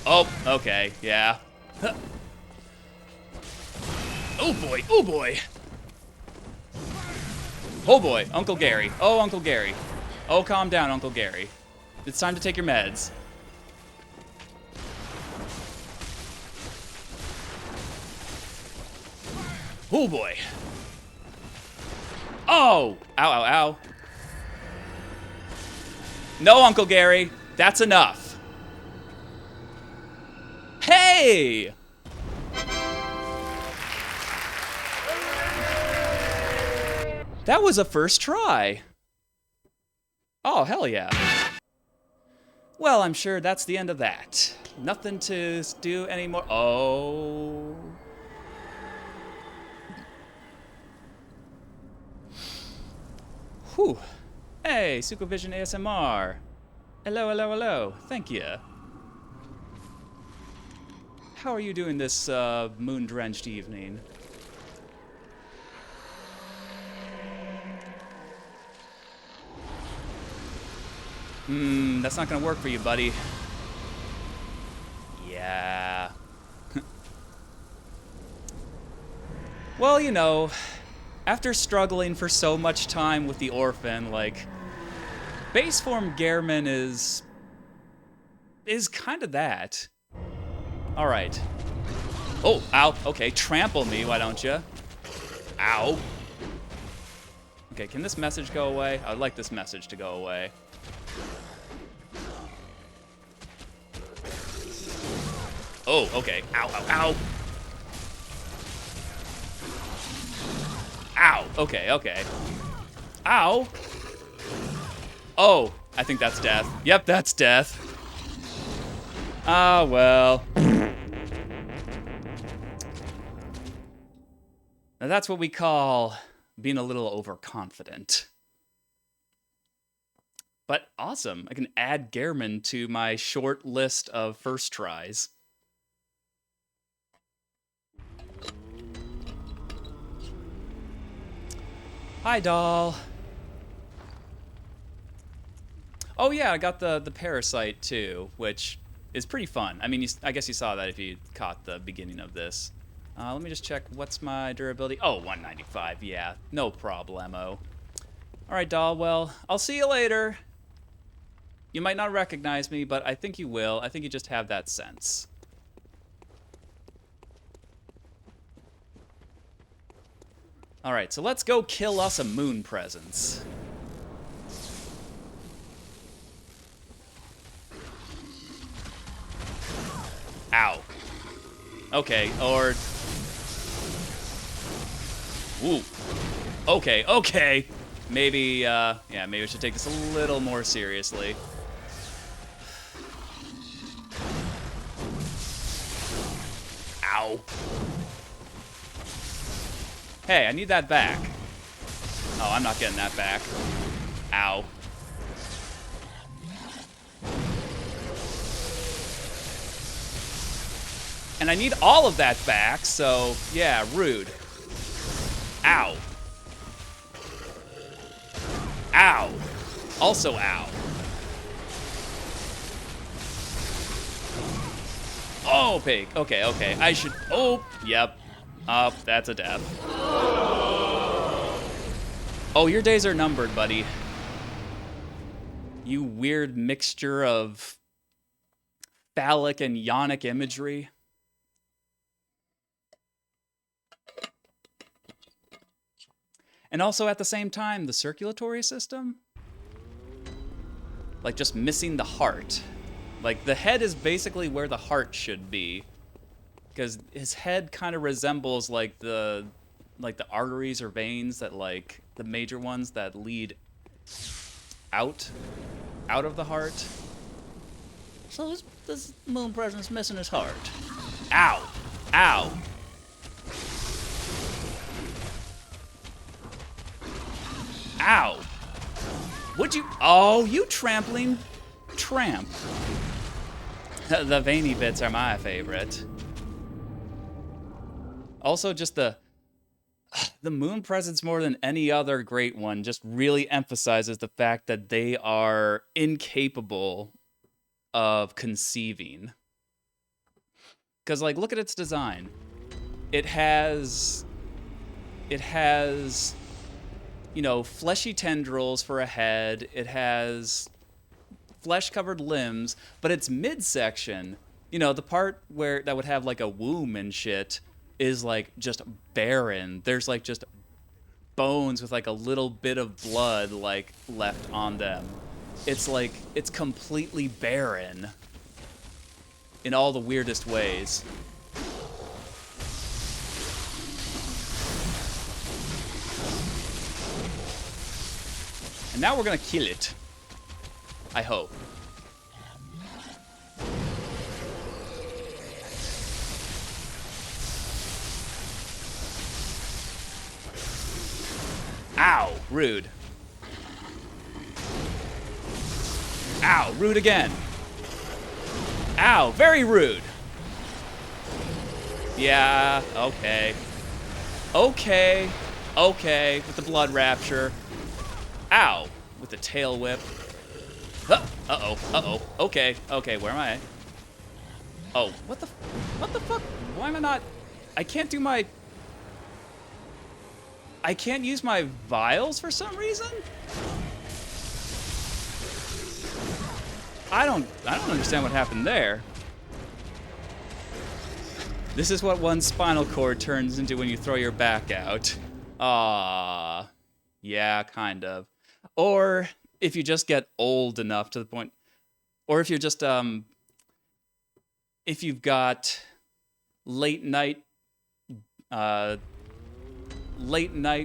Oh, okay, yeah. Oh boy. Oh boy, Uncle Gary. Oh, Uncle Gary. Oh, calm down, Uncle Gary. It's time to take your meds. Oh boy. Oh! Ow, ow, ow. No, Uncle Gary. That's enough. Hey! That was a first try. Oh, hell yeah. Well, I'm sure that's the end of that. Nothing to do anymore. Oh. Whew. Hey, Supervision ASMR. Hello, hello, hello. Thank you. How are you doing this moon-drenched evening? That's not gonna work for you, buddy. Yeah. Well, you know, after struggling for so much time with the orphan, like, base form Gehrman is kind of that. All right. Oh, ow. Okay, trample me, why don't you? Ow. Okay, can this message go away? I'd like this message to go away. Oh, okay. Ow, ow, ow. Ow. Okay, okay. Ow. Oh, I think that's death. Yep, that's death. Ah, well. Now that's what we call being a little overconfident. But awesome. I can add Gehrman to my short list of first tries. Hi, doll. Oh yeah, I got the parasite too, which is pretty fun. I mean, I guess you saw that if you caught the beginning of this. Let me just check. What's my durability? Oh, 195. Yeah, no problemo. All right, doll. Well, I'll see you later. You might not recognize me, but I think you will. I think you just have that sense. All right, so let's go kill us a moon presence. Ow. Okay, or... Ooh. Okay, okay. Maybe, yeah, maybe we should take this a little more seriously. Ow. Hey, I need that back. Oh, I'm not getting that back. Ow. And I need all of that back, so yeah, rude. Ow. Ow. Also ow. Oh, pig. Okay, okay. I should... Oh, yep. That's a death. Oh, your days are numbered, buddy. You weird mixture of phallic and yonic imagery. And also at the same time, the circulatory system? Like just missing the heart. Like the head is basically where the heart should be. Because his head kind of resembles like the arteries or veins that like the major ones that lead out of the heart. So this moon presence missing his heart. Ow! Ow! Ow! Would you? Oh, you trampling tramp. The veiny bits are my favorite. Also, just the moon presence more than any other great one just really emphasizes the fact that they are incapable of conceiving. Because, like, look at its design. It has, you know, fleshy tendrils for a head. It has flesh-covered limbs, but its midsection, you know, the part where that would have like a womb and shit, is like just barren. There's like just bones with like a little bit of blood like left on them. It's like it's completely barren in all the weirdest ways. And now we're gonna kill it. I hope. Ow, rude. Ow, rude again. Ow, very rude. Yeah, okay. Okay, okay, with the blood rapture. Ow, with the tail whip. Uh-oh, okay, okay, where am I? Oh, what the fuck? Why am I not? I can't do my... I can't use my vials for some reason? I don't understand what happened there. This is what one spinal cord turns into when you throw your back out. Ah, yeah, kind of. Or if you just get old enough to the point, or if you're just if you've got late night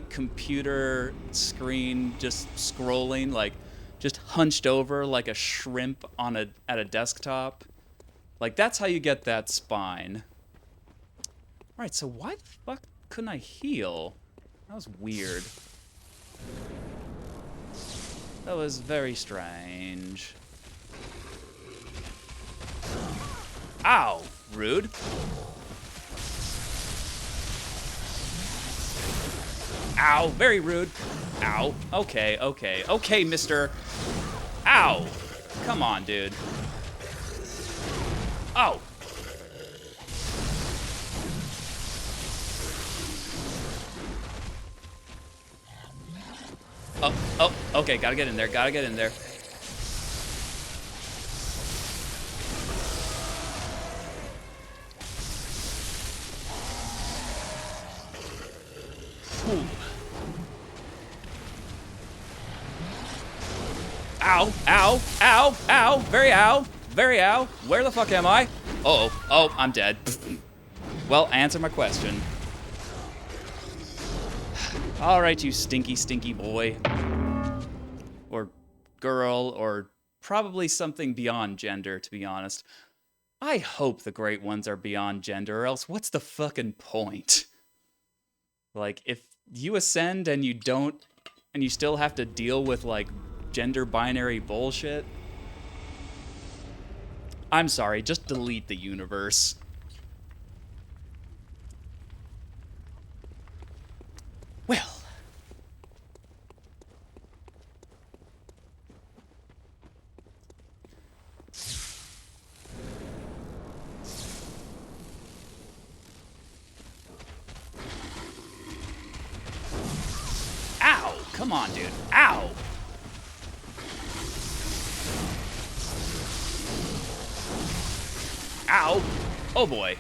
computer screen just scrolling, like just hunched over like a shrimp on at a desktop. Like that's how you get that spine. All right, so why the fuck couldn't I heal? That was weird. That was very strange. Ow, rude. Ow, very rude. Ow. Okay, okay. Okay, mister. Ow. Come on, dude. Oh. Oh, okay, gotta get in there, gotta get in there. Ooh. Ow, ow, ow, ow, very ow, very ow. Where the fuck am I? Uh-oh, oh, I'm dead. Well, answer my question. All right, you stinky, stinky boy. Or girl, or probably something beyond gender, to be honest. I hope the Great Ones are beyond gender, or else what's the fucking point? Like, if you ascend and you don't, and you still have to deal with, like, gender binary bullshit, I'm sorry, just delete the universe. Well. Ow! Come on, dude. Ow! Ow! Oh boy.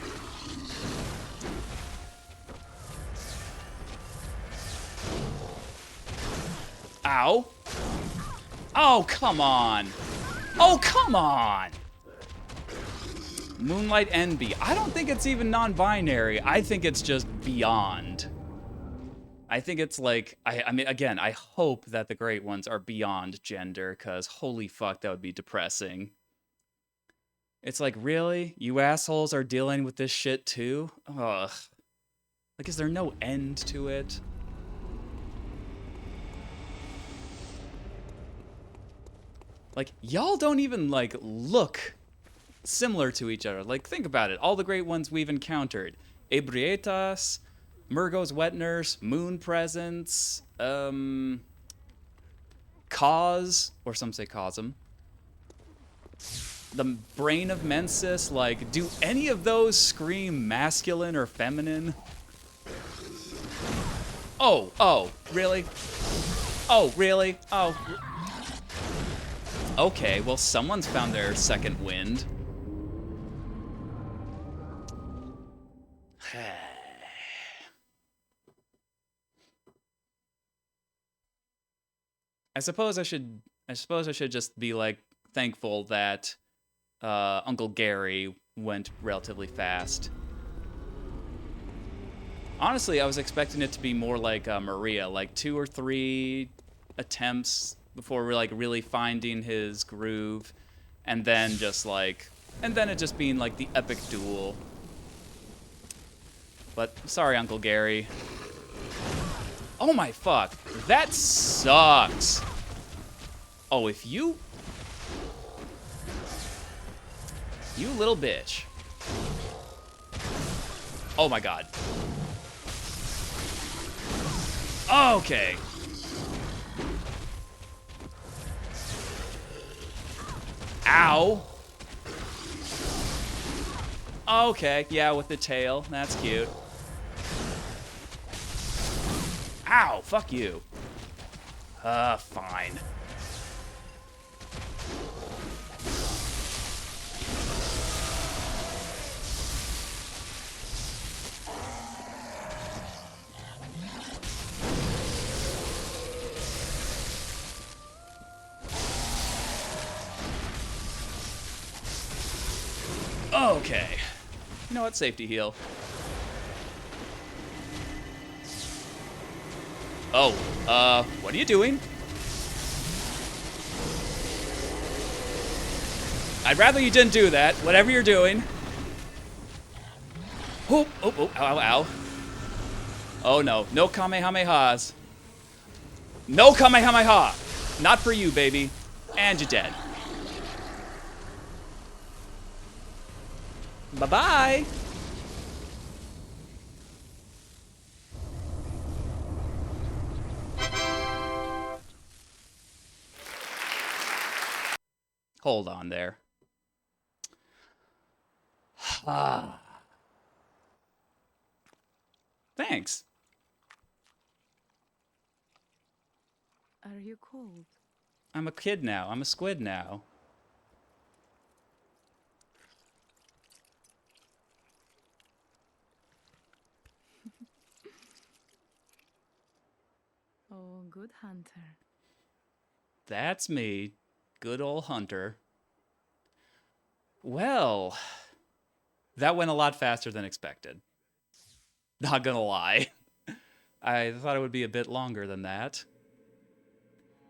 Ow. Oh, come on. Oh, come on. Moonlight Envy. I don't think it's even non-binary. I think it's just beyond. I think it's like, I mean, again, I hope that the Great Ones are beyond gender, because holy fuck, that would be depressing. It's like, really? You assholes are dealing with this shit too? Ugh. Like, is there no end to it? Like, y'all don't even, like, look similar to each other. Like, think about it. All the Great Ones we've encountered. Ebrietas, Murgo's Wet Nurse, Moon Presence, Cause, or some say Cosm. The Brain of Mensis, like, do any of those scream masculine or feminine? Oh, really? Oh, really? Oh. Okay, well, someone's found their second wind. suppose I should just be like thankful that Uncle Gary went relatively fast. Honestly, I was expecting it to be more like Maria, like 2 or 3 attempts before we're like really finding his groove, and then it just being like the epic duel. But sorry, Uncle Gary. Oh my fuck, that sucks. Oh, if you little bitch. Oh my god. Okay. Ow. Okay, yeah, with the tail. That's cute. Ow, fuck you. Fine. Okay. You know what? Safety heal. Oh, what are you doing? I'd rather you didn't do that. Whatever you're doing. Oh, ow, ow, ow. Oh no, no Kamehamehas. No Kamehameha! Not for you, baby. And you're dead. Bye-bye! Hold on there. Thanks. Are you cold? I'm a kid now. I'm a squid now. Oh, good hunter. That's me. Good old hunter. Well, that went a lot faster than expected. Not gonna lie. I thought it would be a bit longer than that.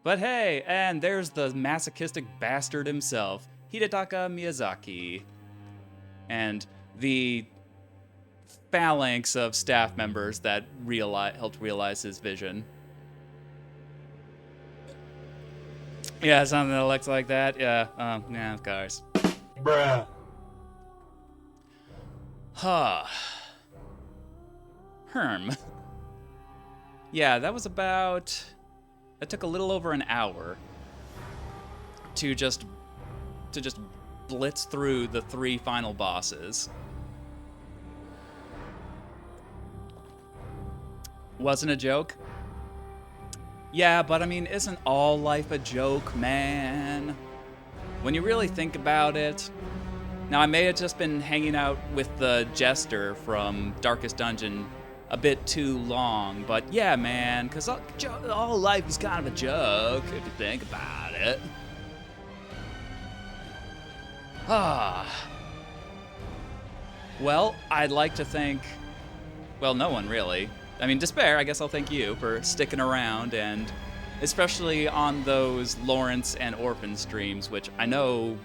But hey, and there's the masochistic bastard himself, Hidetaka Miyazaki. And the phalanx of staff members that helped realize his vision. Yeah, something that looks like that. Yeah, yeah, of course. Bruh. Huh. Herm. Yeah, that was about... It took a little over an hour to just blitz through the 3 final bosses. Wasn't a joke? Yeah, but I mean, isn't all life a joke, man? When you really think about it... Now, I may have just been hanging out with the jester from Darkest Dungeon a bit too long, but yeah, man, because all life is kind of a joke, if you think about it. Well, I'd like to thank... Well, no one, really. I mean, Despair, I guess I'll thank you for sticking around, and especially on those Lawrence and Orphan streams, which I know,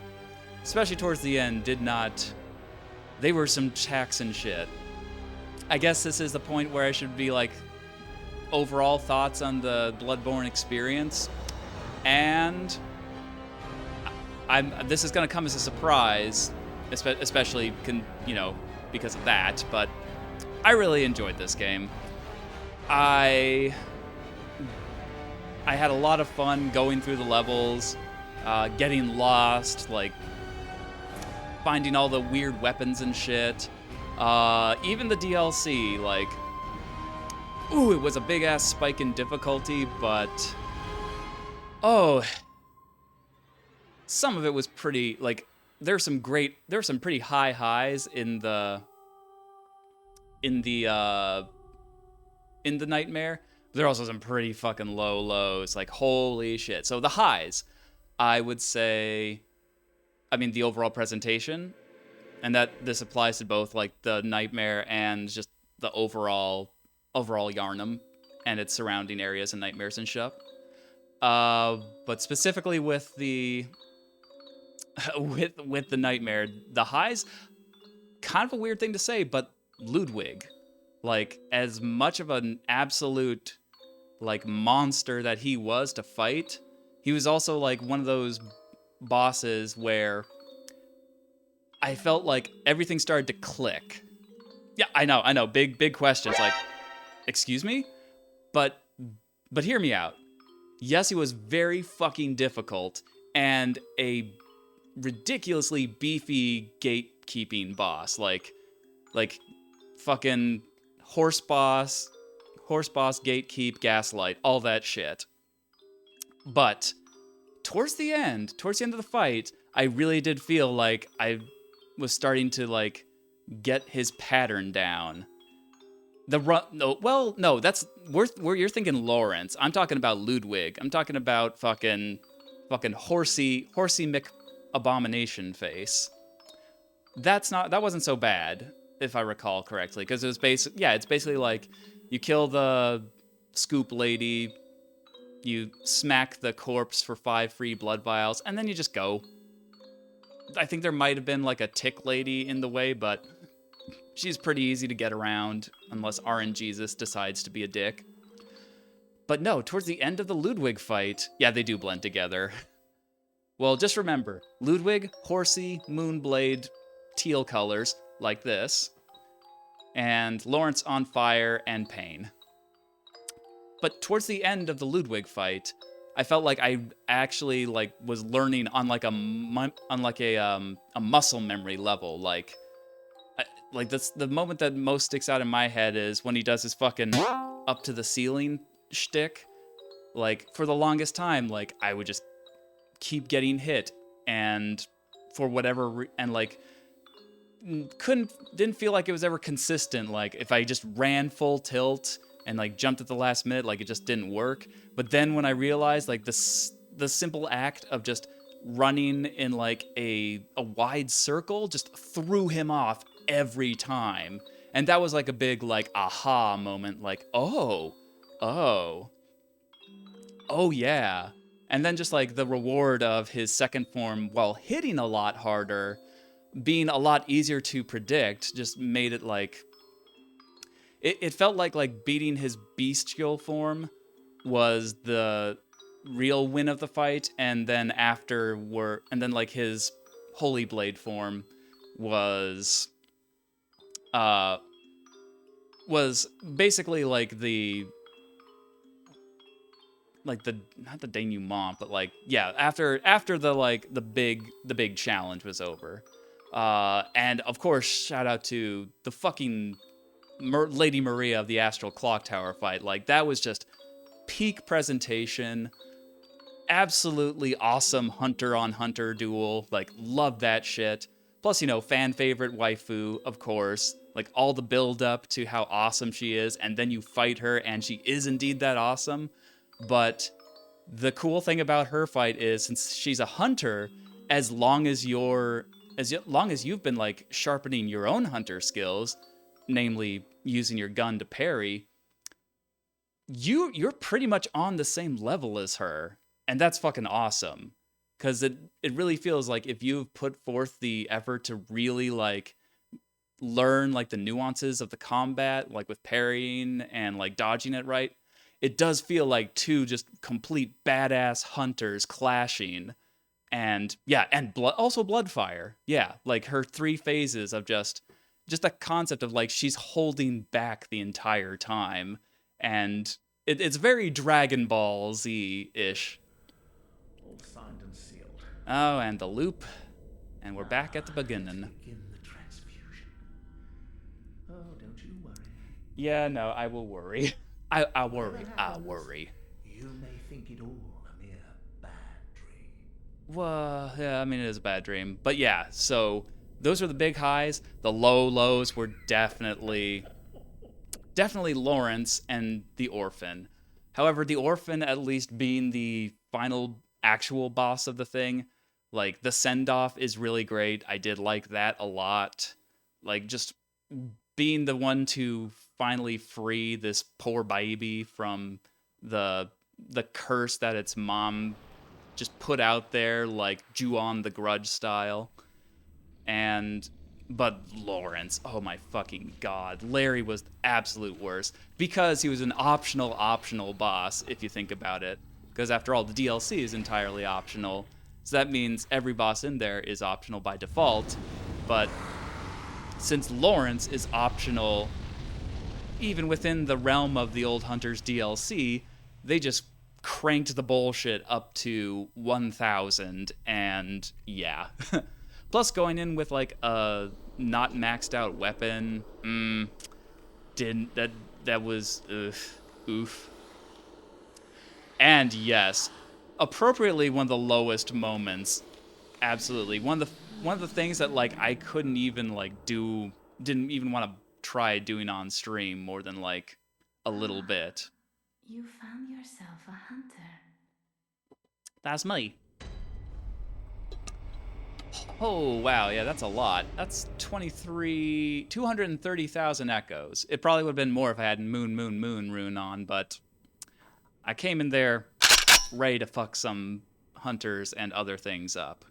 especially towards the end, did not... They were some taxing shit. I guess this is the point where I should be like, overall thoughts on the Bloodborne experience. And this is going to come as a surprise, especially, because of that, but I really enjoyed this game. I had a lot of fun going through the levels, getting lost, like, finding all the weird weapons and shit. Even the DLC, like, ooh, it was a big-ass spike in difficulty, but, oh, some of it was pretty, like, there's some pretty high highs in the nightmare, There are also some pretty fucking low lows. Like, holy shit. So the highs, I would say, I mean, the overall presentation, and that this applies to both like the Nightmare and just the overall Yarnum and its surrounding areas and nightmares and stuff. But specifically with the with the Nightmare, the highs, kind of a weird thing to say, but Ludwig, like, as much of an absolute like monster that he was to fight, he was also like one of those bosses where I felt like everything started to click. Yeah, I know. Big questions. Like, excuse me? But hear me out. Yes, he was very fucking difficult and a ridiculously beefy gatekeeping boss. Like fucking horse boss, gatekeep, gaslight, all that shit. But towards the end of the fight, I really did feel like I was starting to like get his pattern down. That's where you're thinking Lawrence. I'm talking about Ludwig. I'm talking about fucking horsey Mick abomination face. That wasn't so bad, if I recall correctly, because it was it's basically like you kill the scoop lady, you smack the corpse for 5 free blood vials, and then you just go. I think there might have been like a tick lady in the way, but she's pretty easy to get around unless RNGesus decides to be a dick. But no, towards the end of the Ludwig fight, yeah, they do blend together. Well, just remember, Ludwig, horsey, moonblade, teal colors, like this, and Lawrence on fire and pain. But towards the end of the Ludwig fight, I felt like I actually like was learning on like a muscle memory level. Like that's the moment that most sticks out in my head is when he does his fucking up to the ceiling shtick. Like, for the longest time, like, I would just keep getting hit, and for whatever and like didn't feel like it was ever consistent. Like, if I just ran full tilt and like jumped at the last minute, like, it just didn't work. But then when I realized like the simple act of just running in like a wide circle just threw him off every time, and that was like a big like aha moment. Like, oh yeah. And then just like the reward of his second form, while hitting a lot harder, being a lot easier to predict, just made it like it felt like beating his bestial form was the real win of the fight, and then like his holy blade form was basically like not the denouement, but like, yeah, after the big challenge was over. And of course, shout out to the fucking Lady Maria of the Astral Clock Tower fight. Like, that was just peak presentation. Absolutely awesome hunter on hunter duel. Like, love that shit. Plus, fan favorite waifu, of course. Like, all the build up to how awesome she is, and then you fight her and she is indeed that awesome. But the cool thing about her fight is, since she's a hunter, as long as you've been like sharpening your own hunter skills, namely using your gun to parry, you're pretty much on the same level as her. And that's fucking awesome. Because it really feels like if you've put forth the effort to really like learn like the nuances of the combat, like with parrying and like dodging it right, it does feel like two just complete badass hunters clashing. And yeah, and also Bloodfire. Yeah, like her 3 phases of just the concept of like she's holding back the entire time. And it's very Dragon Ball Z-ish. All signed and sealed. Oh, and the loop. And we're back at the beginning. Begin the transfusion. Oh, don't you worry. Yeah, no, I will worry. I worry. You may think it all a mere bad dream. Well, yeah, I mean, it is a bad dream. But yeah, so those are the big highs. The low lows were definitely Lawrence and the orphan. However, the orphan, at least being the final actual boss of the thing, like the send-off is really great. I did like that a lot. Like just being the one to finally free this poor baby from the curse that its mom just put out there, like Ju-on the Grudge style. But Lawrence, oh my fucking god, Larry was the absolute worst because he was an optional boss if you think about it. Because after all, the DLC is entirely optional, so that means every boss in there is optional by default. But since Lawrence is optional, even within the realm of the Old Hunters DLC, they just cranked the bullshit up to 1,000, and yeah. Plus, going in with like a not maxed out weapon, that was oof. And yes, appropriately one of the lowest moments. Absolutely, one of the things that like I couldn't even didn't even want to try doing on stream more than like a little bit. You found yourself a hunter. That's me. Oh, wow, yeah, that's a lot. That's 230,000 echoes. It probably would have been more if I had moon rune on, but I came in there ready to fuck some hunters and other things up.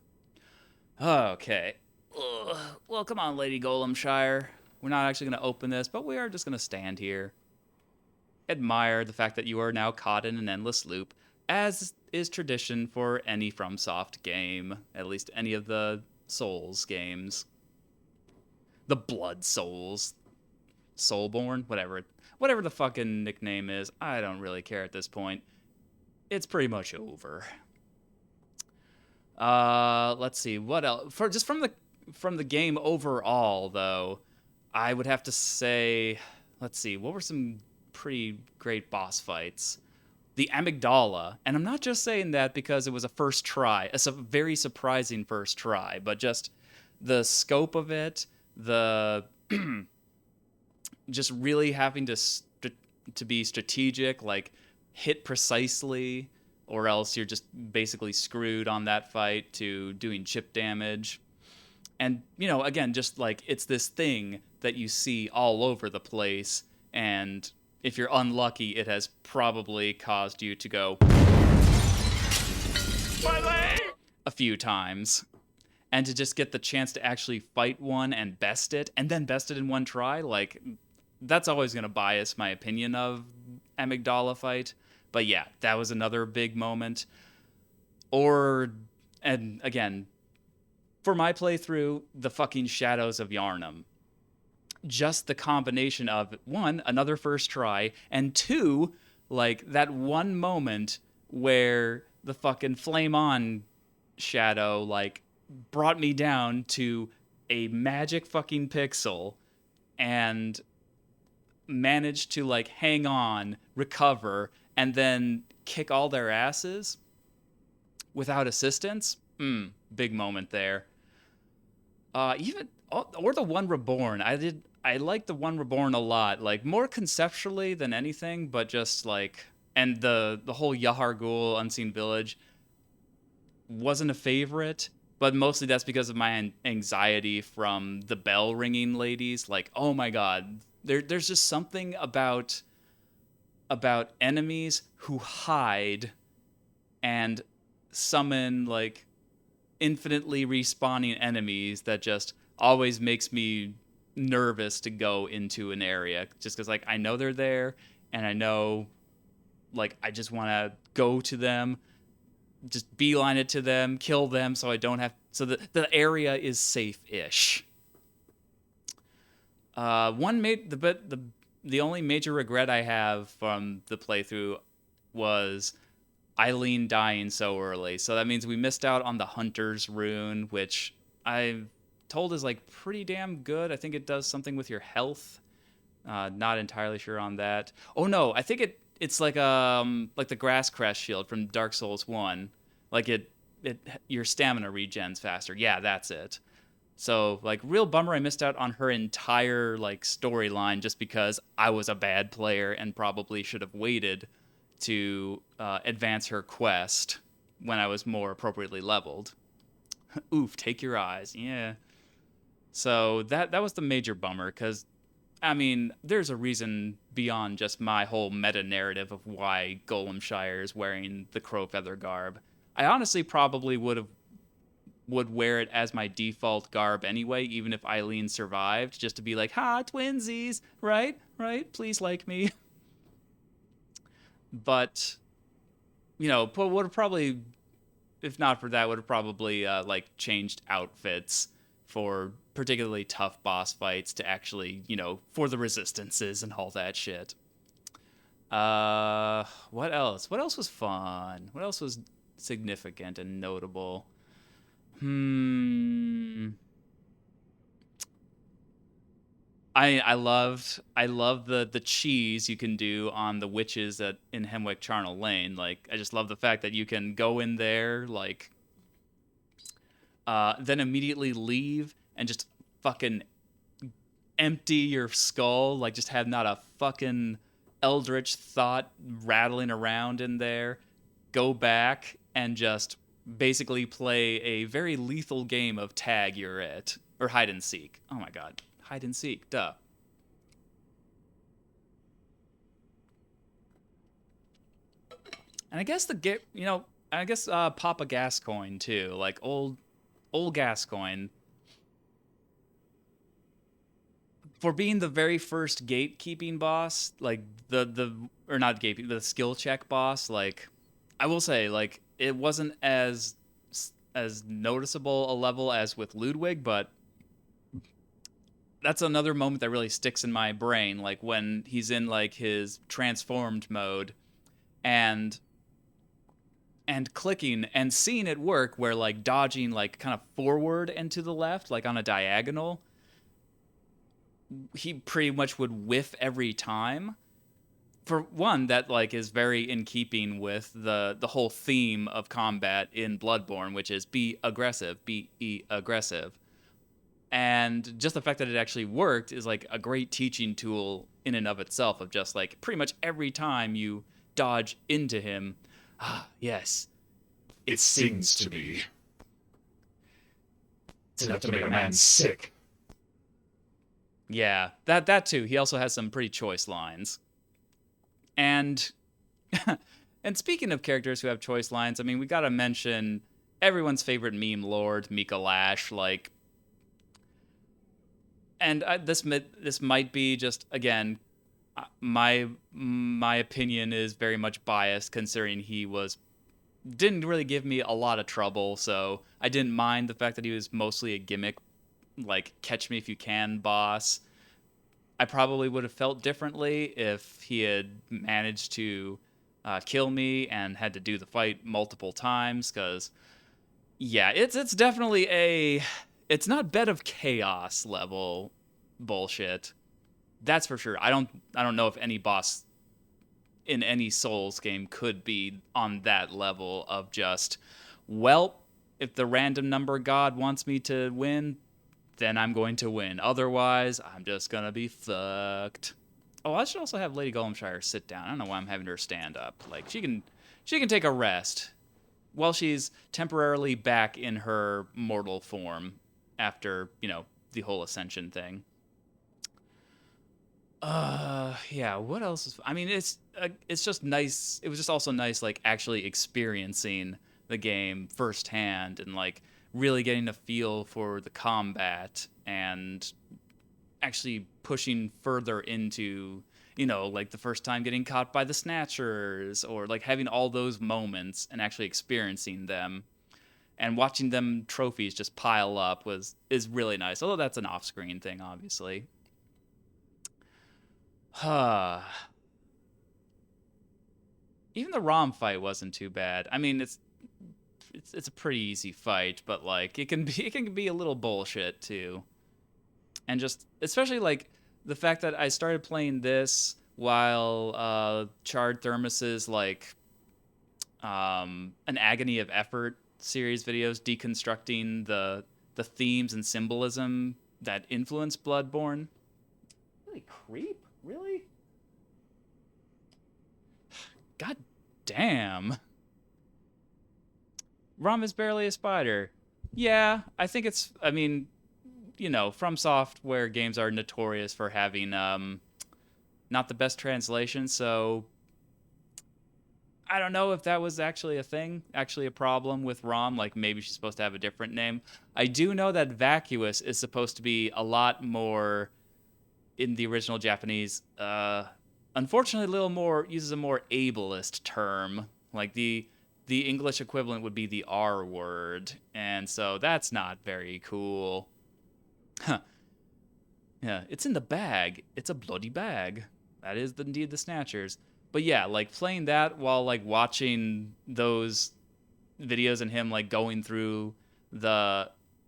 Okay. Ugh. Well, come on, Lady Gholamshire. We're not actually going to open this, but we are just going to stand here. Admire the fact that you are now caught in an endless loop, as is tradition for any FromSoft game, at least any of the Souls games. The Blood Souls. Soulborn? Whatever the fucking nickname is, I don't really care at this point. It's pretty much over. Let's see, what else? From the game overall, though, I would have to say, let's see, what were some pretty great boss fights? The amygdala, and I'm not just saying that because it was a first try, a very surprising first try, but just the scope of it, the just really having to be strategic, like hit precisely, or else you're just basically screwed on that fight, to doing chip damage. And, you know, again, just like it's this thing that you see all over the place, and if you're unlucky, it has probably caused you to go a few times. And to just get the chance to actually fight one and best it in one try, like, that's always going to bias my opinion of amygdala fight. But yeah, that was another big moment. And again, for my playthrough, the fucking Shadows of Yharnam. Just the combination of, one, another first try, and two, like, that one moment where the fucking Flame On shadow, like, brought me down to a magic fucking pixel and managed to, like, hang on, recover, and then kick all their asses without assistance. Big moment there. Or the One Reborn. I like the One Reborn a lot, like more conceptually than anything, but just like, and the whole Yahar Ghul Unseen Village wasn't a favorite, but mostly that's because of my anxiety from the bell ringing ladies. Like, oh my god, there's just something about enemies who hide and summon like infinitely respawning enemies that just always makes me nervous to go into an area, just because like I know they're there, and I know like I just want to go to them, just beeline it to them, kill them, so I don't have, so the area is safe-ish. The only major regret I have from the playthrough was Eileen dying so early. So that means we missed out on the Hunter's Rune, which I've told is like pretty damn good. I think it does something with your health. Not entirely sure on that. Oh no, I think it's like the Grass Crest Shield from Dark Souls 1. Like it your stamina regens faster. Yeah, that's it. So like real bummer I missed out on her entire like storyline just because I was a bad player and probably should have waited to advance her quest when I was more appropriately leveled. Oof, take your eyes. Yeah. So that was the major bummer, because, I mean, there's a reason beyond just my whole meta-narrative of why Gholamshire is wearing the crow feather garb. I honestly probably would wear it as my default garb anyway, even if Eileen survived, just to be like, ha, twinsies, right? Right? Please like me. But, you know, would have probably, if not for that, would have probably, like, changed outfits for particularly tough boss fights to actually, you know, for the resistances and all that shit. What else? What else was fun? What else was significant and notable? I loved the cheese you can do on the witches in Hemwick Charnel Lane. Like, I just love the fact that you can go in there, like, then immediately leave and just fucking empty your skull, like, just have not a fucking eldritch thought rattling around in there. Go back and just basically play a very lethal game of tag you're it, or hide and seek. Oh my god, hide and seek, duh. And I guess Papa Gascoigne too, like old Gascoigne, for being the very first gatekeeping boss, like or not gatekeeping, the skill check boss. Like, I will say, like, it wasn't as noticeable a level as with Ludwig, but that's another moment that really sticks in my brain, like when he's in, like, his transformed mode and clicking and seeing it work, where, like, dodging, like, kind of forward and to the left, like on a diagonal, he pretty much would whiff every time. For one, that, like, is very in keeping with the whole theme of combat in Bloodborne, which is be aggressive, be aggressive. And just the fact that it actually worked is, like, a great teaching tool in and of itself, of just, like, pretty much every time you dodge into him, yes, It sings to me. It's enough to make a man sick. Yeah, that too. He also has some pretty choice lines. And and speaking of characters who have choice lines, I mean, we gotta mention everyone's favorite meme lord, Mika Lash. Like, and this might be just, again, my opinion is very much biased, considering he didn't really give me a lot of trouble, so I didn't mind the fact that he was mostly a gimmick, like, catch me if you can boss. I probably would have felt differently if he had managed to kill me and had to do the fight multiple times, because, yeah, it's definitely it's not Bed of Chaos level bullshit. That's for sure. I don't know if any boss in any Souls game could be on that level of just, well, if the random number god wants me to win, then I'm going to win. Otherwise, I'm just gonna be fucked. Oh, I should also have Lady Gholamshire sit down. I don't know why I'm having her stand up. Like, she can take a rest while she's temporarily back in her mortal form after, you know, the whole ascension thing. Yeah, what else I mean, it's just nice. It was just also nice, like, actually experiencing the game firsthand and, like, really getting a feel for the combat and actually pushing further into, you know, like, the first time getting caught by the Snatchers, or, like, having all those moments and actually experiencing them and watching them trophies just pile up is really nice. Although that's an off-screen thing, obviously. Even the ROM fight wasn't too bad. I mean, it's a pretty easy fight, but, like, it can be a little bullshit too. And just especially, like, the fact that I started playing this while Charred Thermos's, like, an Agony of Effort series videos deconstructing the themes and symbolism that influenced Bloodborne. Really creep? Really? God Damn. Rom is barely a spider. Yeah, I think it's. I mean, From Software games are notorious for having not the best translation, so I don't know if that was actually a thing, actually a problem with Rom. Like maybe she's supposed to have a different name. I do know that vacuous is supposed to be a lot more in the original Japanese. Unfortunately, a little more uses a more ableist term. Like the English equivalent would be the R word, and so that's not very cool. Huh. Yeah, it's in the bag. It's a bloody bag. That is indeed the Snatchers. But yeah, like playing that while like watching those videos and him like going through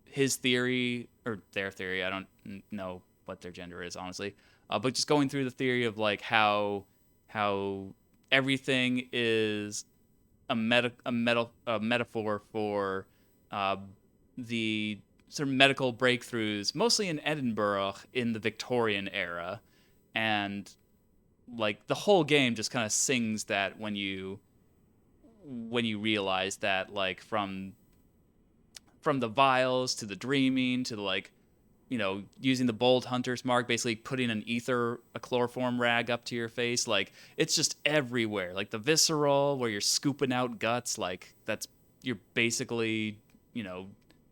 his theory or their theory. I don't know what their gender is honestly, but just going through the theory of like how everything is a metaphor for the sort of medical breakthroughs, mostly in Edinburgh in the Victorian era, and like the whole game just kind of sings that when you realize that like from the vials to the dreaming to the like using the bold hunter's mark, basically putting a chloroform rag up to your face, like it's just everywhere. Like the visceral where you're scooping out guts, like you're basically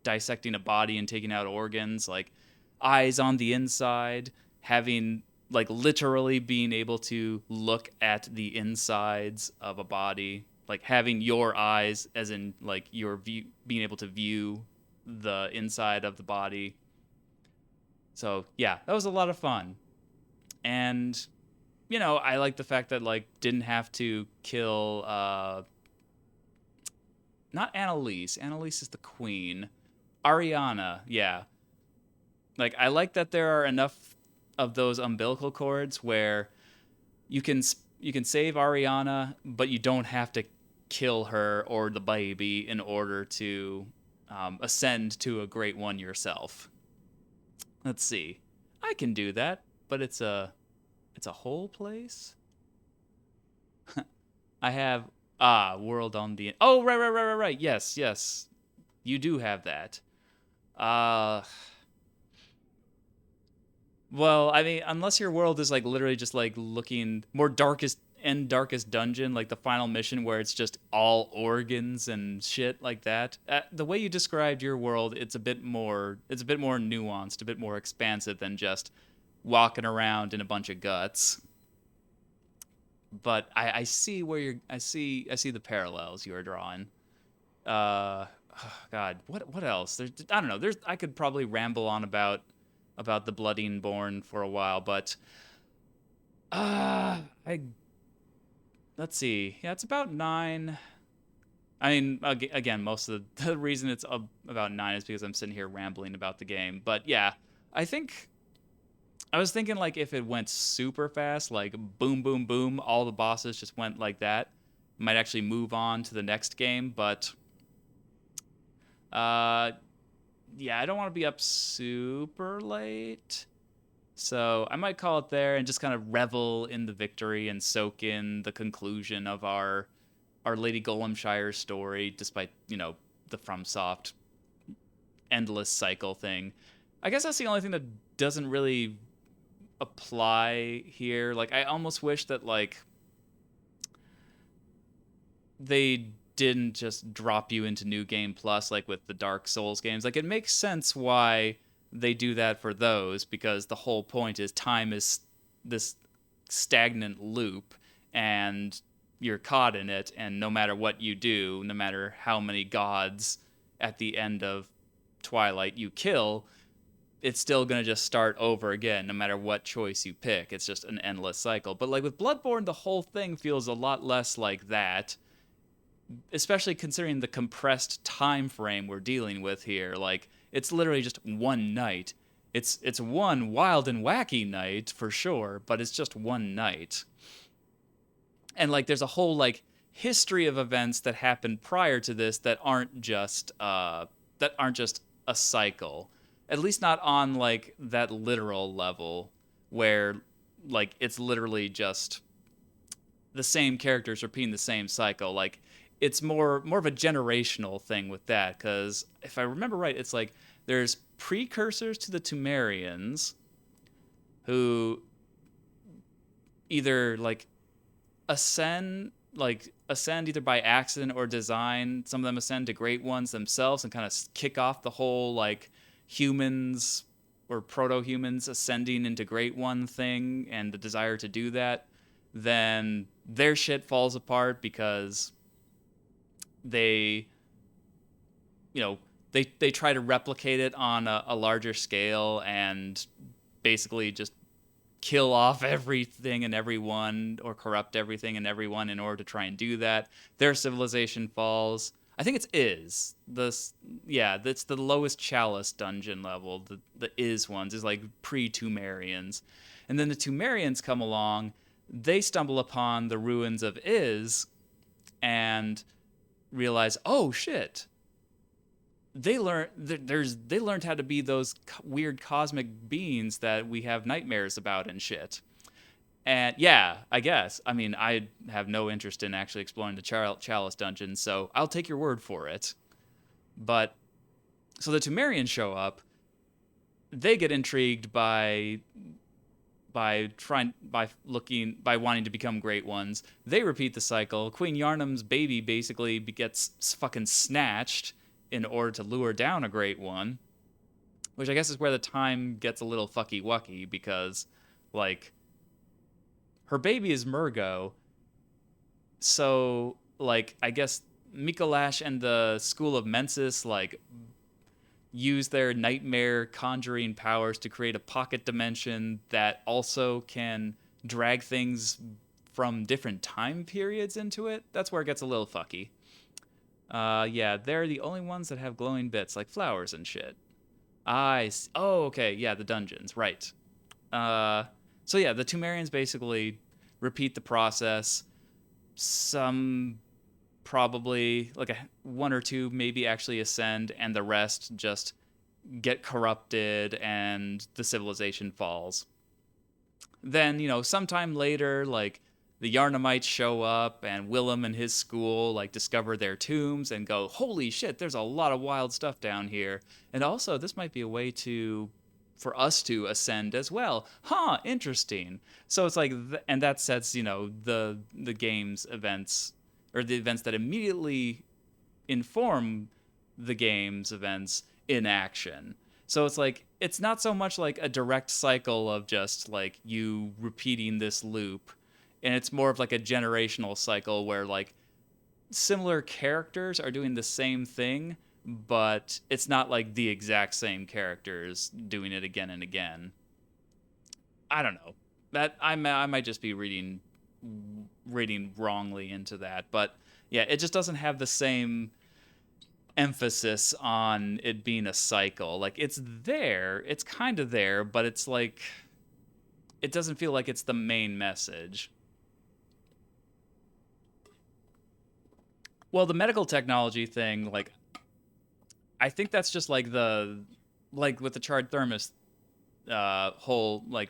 dissecting a body and taking out organs, like eyes on the inside, having like literally being able to look at the insides of a body, like having your eyes as in like your view, being able to view the inside of the body. So yeah, that was a lot of fun. And I like the fact that like didn't have to kill not Annalise. Annalise is the queen. Ariana, yeah. Like I like that there are enough of those umbilical cords where you can save Ariana, but you don't have to kill her or the baby in order to ascend to a great one yourself. Let's see. I can do that, but it's a whole place. I have world on the. Oh, right. Yes. You do have that. Well, I mean, unless your world is like literally just like looking more darkest dungeon, like the final mission where it's just all organs and shit like that. The way you described your world, it's a bit more nuanced, a bit more expansive than just walking around in a bunch of guts. But I see where I see the parallels you are drawing. God, what else? I don't know. I could probably ramble on about the Blooding Born for a while, but let's see. Yeah, it's about 9. I mean, again, most of the reason it's about 9 is because I'm sitting here rambling about the game. But yeah, I was thinking like if it went super fast, like boom, boom, boom, all the bosses just went like that, might actually move on to the next game. But yeah, I don't want to be up super late. So I might call it there and just kind of revel in the victory and soak in the conclusion of our Lady Gholamshire story, despite, the FromSoft endless cycle thing. I guess that's the only thing that doesn't really apply here. Like, I almost wish that, like, they didn't just drop you into New Game Plus, like with the Dark Souls games. Like, it makes sense why they do that for those, because the whole point is time is this stagnant loop, and you're caught in it, and no matter what you do, no matter how many gods at the end of Twilight you kill, it's still going to just start over again, no matter what choice you pick. It's just an endless cycle. But like with Bloodborne, the whole thing feels a lot less like that, especially considering the compressed time frame we're dealing with here. Like, it's literally just one night. It's one wild and wacky night for sure, but it's just one night. And like there's a whole like history of events that happened prior to this that aren't just a cycle. At least not on like that literal level where like it's literally just the same characters repeating the same cycle. Like, it's more of a generational thing with that, because if I remember right, it's like there's precursors to the Temerians who either like ascend either by accident or design. Some of them ascend to great ones themselves and kind of kick off the whole like humans or proto-humans ascending into great one thing and the desire to do that. Then their shit falls apart because they they try to replicate it on a larger scale and basically just kill off everything and everyone, or corrupt everything and everyone in order to try and do that. Their civilization falls. I think it's that's the lowest chalice dungeon level. The ones is like pre-Temerians. And then the Temerians come along, they stumble upon the ruins of and realize, oh shit, they learned how to be those weird cosmic beings that we have nightmares about and shit. And yeah, I guess. I mean, I have no interest in actually exploring the Chalice dungeon, so I'll take your word for it. But so the Temerians show up. They get intrigued by wanting to become great ones. They repeat the cycle. Queen Yarnum's baby basically gets fucking snatched in order to lure down a great one, which I guess is where the time gets a little fucky wucky, because like her baby is Murgo, so like I guess Mikolash and the School of Mensis like use their nightmare conjuring powers to create a pocket dimension that also can drag things from different time periods into it. That's where it gets a little fucky. Yeah, they're the only ones that have glowing bits, like flowers and shit. Oh, okay, yeah, the dungeons, right. So yeah, the Temerians basically repeat the process. Some probably, like one or two maybe actually ascend, and the rest just get corrupted and the civilization falls. Then, sometime later, like, the Yarnamites show up, and Willem and his school like discover their tombs and go, holy shit, there's a lot of wild stuff down here. And also, this might be a way for us to ascend as well. Huh, interesting. So it's like, and that sets, the game's events, or the events that immediately inform the game's events in action. So it's like, it's not so much like a direct cycle of just like you repeating this loop. And it's more of like a generational cycle where like similar characters are doing the same thing, but it's not like the exact same characters doing it again and again. I don't know. That I might just be reading wrongly into that, but yeah, it just doesn't have the same emphasis on it being a cycle. Like, it's kind of there, but it's like it doesn't feel like it's the main message. Well, the medical technology thing, like, I think that's just like with the charred thermos whole like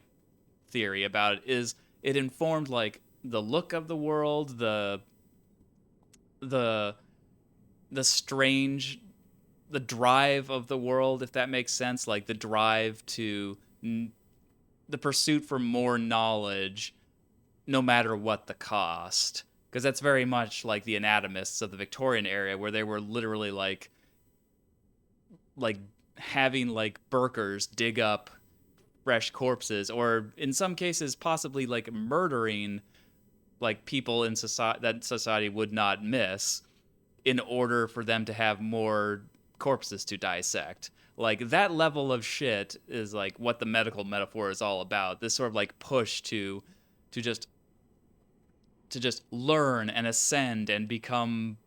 theory about it, is it informed like the look of the world, the drive of the world, if that makes sense, like the drive to the pursuit for more knowledge, no matter what the cost. Because that's very much like the anatomists of the Victorian era, where they were literally like having like Burkers dig up fresh corpses, or in some cases possibly like murdering like people in society that society would not miss, in order for them to have more corpses to dissect. Like, that level of shit is like what the medical metaphor is all about. This sort of like push to just learn and ascend and become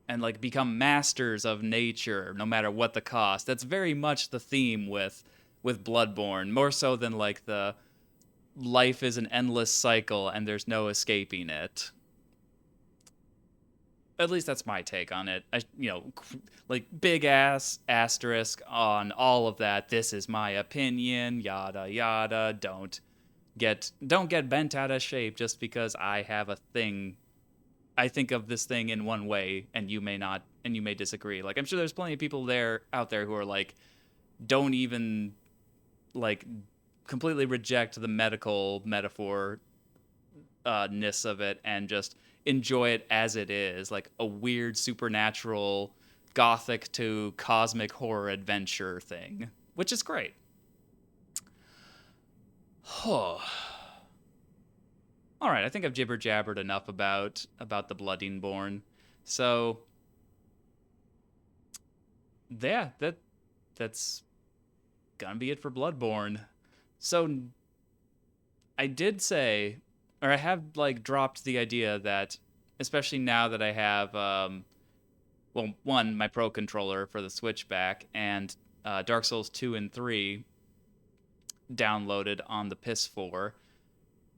masters of nature, no matter what the cost. That's very much the theme with Bloodborne, more so than like the life is an endless cycle and there's no escaping it. At least that's my take on it. Like, big ass asterisk on all of that. This is my opinion, yada yada. don't get bent out of shape just because I have a thing. I think of this thing in one way, and you may not, and you may disagree. Like, I'm sure there's plenty of people out there who are like, don't even like completely reject the medical metaphor ness of it and just enjoy it as it is, like a weird supernatural gothic to cosmic horror adventure thing, which is great. All right, I think I've jibber jabbered enough about the Bloodborne. So yeah, that's gonna be it for Bloodborne. So I did say, or I have like dropped the idea that, especially now that I have, well, one, my Pro controller for the Switch back, and Dark Souls 2 and 3 downloaded on the PS4,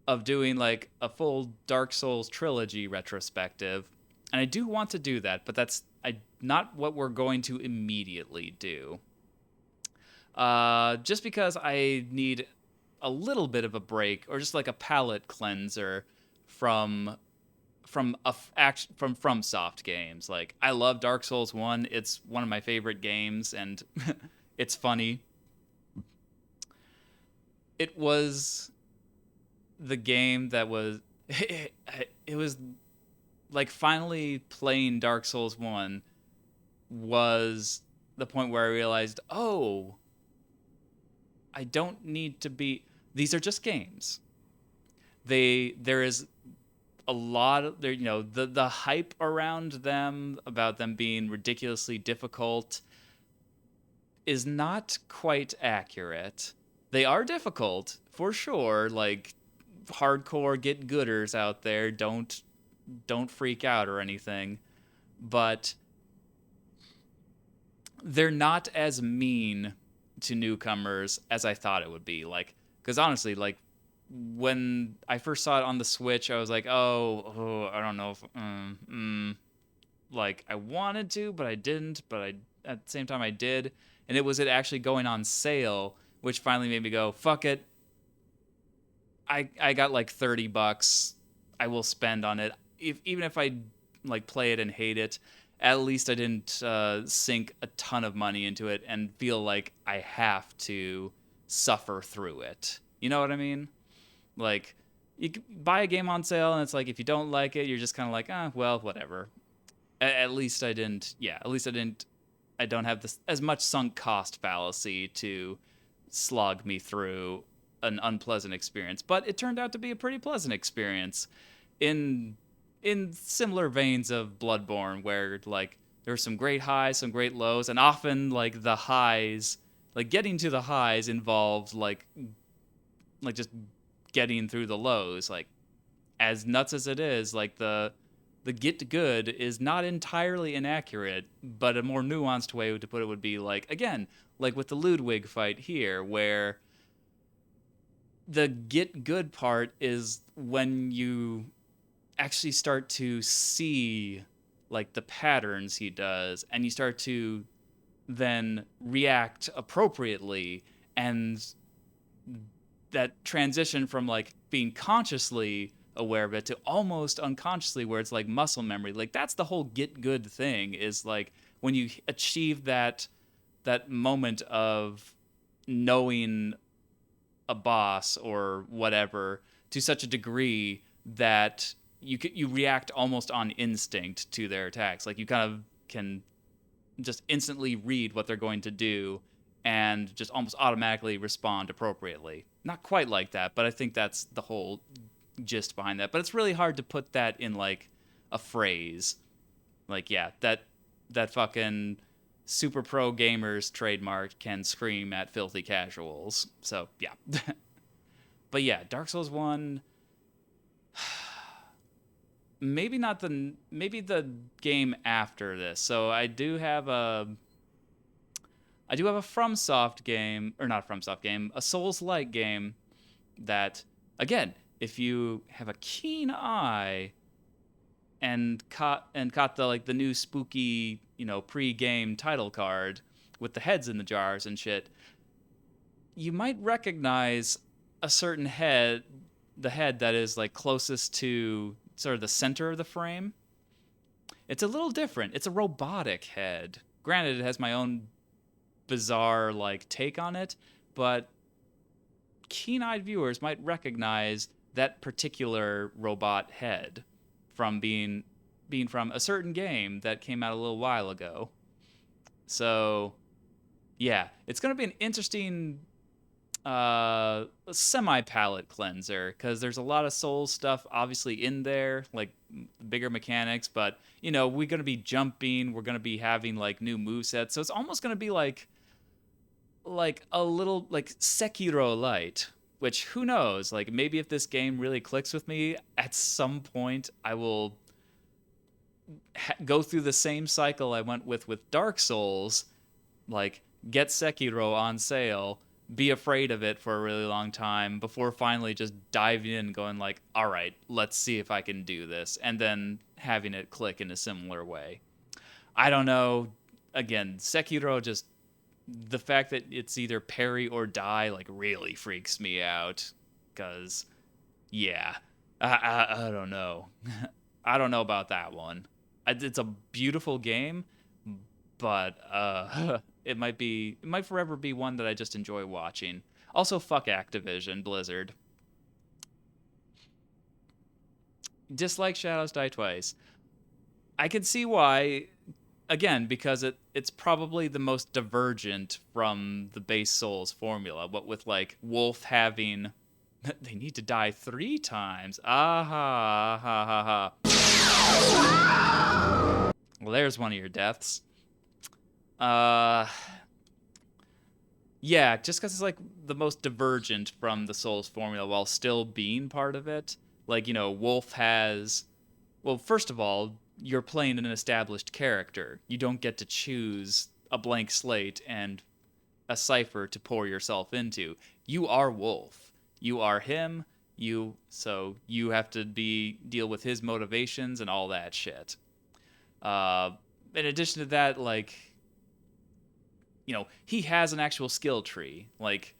of doing like a full Dark Souls trilogy retrospective. And I do want to do that, but that's not what we're going to immediately do. Just because I need a little bit of a break, or just like a palate cleanser from FromSoft games. Like, I love Dark Souls 1. It's one of my favorite games, and it's funny. It was the game that was it was like finally playing Dark Souls 1 was the point where I realized, oh, I don't need to be, these are just games. There is a lot of there, the hype around them about them being ridiculously difficult is not quite accurate. They are difficult for sure, like hardcore get gooders out there, don't freak out or anything, but they're not as mean to newcomers as I thought it would be. Like, because honestly, like when I first saw it on the Switch, I was like, oh, I don't know if like I wanted to, but I didn't, but I at the same time I did, and it was actually going on sale, which finally made me go, fuck it. I got like $30 I will spend on it. Even if I like play it and hate it, at least I didn't sink a ton of money into it and feel like I have to suffer through it. You know what I mean? Like, you can buy a game on sale and it's like, if you don't like it, you're just kind of like, well, whatever. At least I didn't. Yeah, at least I don't have this as much sunk cost fallacy to slog me through an unpleasant experience. But it turned out to be a pretty pleasant experience in similar veins of Bloodborne, where like there's some great highs, some great lows, and often like the highs, like getting to the highs involved like just getting through the lows. Like, as nuts as it is, like the get good is not entirely inaccurate, but a more nuanced way to put it would be like, again, like with the Ludwig fight here, where the get good part is when you actually start to see like the patterns he does, and you start to then react appropriately, and that transition from like being consciously aware of it to almost unconsciously, where it's like muscle memory. Like, that's the whole get good thing, is like when you achieve that moment of knowing a boss or whatever to such a degree that you react almost on instinct to their attacks. Like, you kind of can just instantly read what they're going to do and just almost automatically respond appropriately. Not quite like that, but I think that's the whole gist behind that. But it's really hard to put that in like a phrase. Like, yeah, that fucking super pro gamers trademark can scream at filthy casuals. So yeah. But yeah, Dark Souls 1, maybe the game after this. So I do have a FromSoft game, or not a FromSoft game, a Souls-like game that, again, if you have a keen eye and caught the new spooky, pre-game title card with the heads in the jars and shit, you might recognize a certain head, the head that is like closest to sort of the center of the frame, it's a little different. It's a robotic head. Granted, it has my own bizarre like take on it, but keen-eyed viewers might recognize that particular robot head from being from a certain game that came out a little while ago. So, yeah, it's going to be an interesting semi-palette cleanser, because there's a lot of Souls stuff obviously in there, like bigger mechanics, but, you know, we're going to be jumping, we're going to be having, like, new movesets, so it's almost going to be like a little, like, Sekiro light, which, who knows, like, maybe if this game really clicks with me, at some point I will go through the same cycle I went with Dark Souls, like, get Sekiro on sale, be afraid of it for a really long time before finally just diving in and going like, all right, let's see if I can do this, and then having it click in a similar way. I don't know. Again, Sekiro, just the fact that it's either parry or die, like, really freaks me out, because, yeah, I don't know. I don't know about that one. It's a beautiful game, but it might forever be one that I just enjoy watching. Also, fuck Activision Blizzard. Dislike Shadows Die Twice. I can see why, again, because it's probably the most divergent from the base Souls formula. What with, like, Wolf having they need to die 3 times. Ah ha ha ha. Well, there's one of your deaths. Yeah, just because it's, like, the most divergent from the Souls formula while still being part of it. Like, you know, Wolf has... Well, first of all, you're playing an established character. You don't get to choose a blank slate and a cipher to pour yourself into. You are Wolf. You are him. So you have to deal with his motivations and all that shit. In addition to that, like, you know, he has an actual skill tree. Like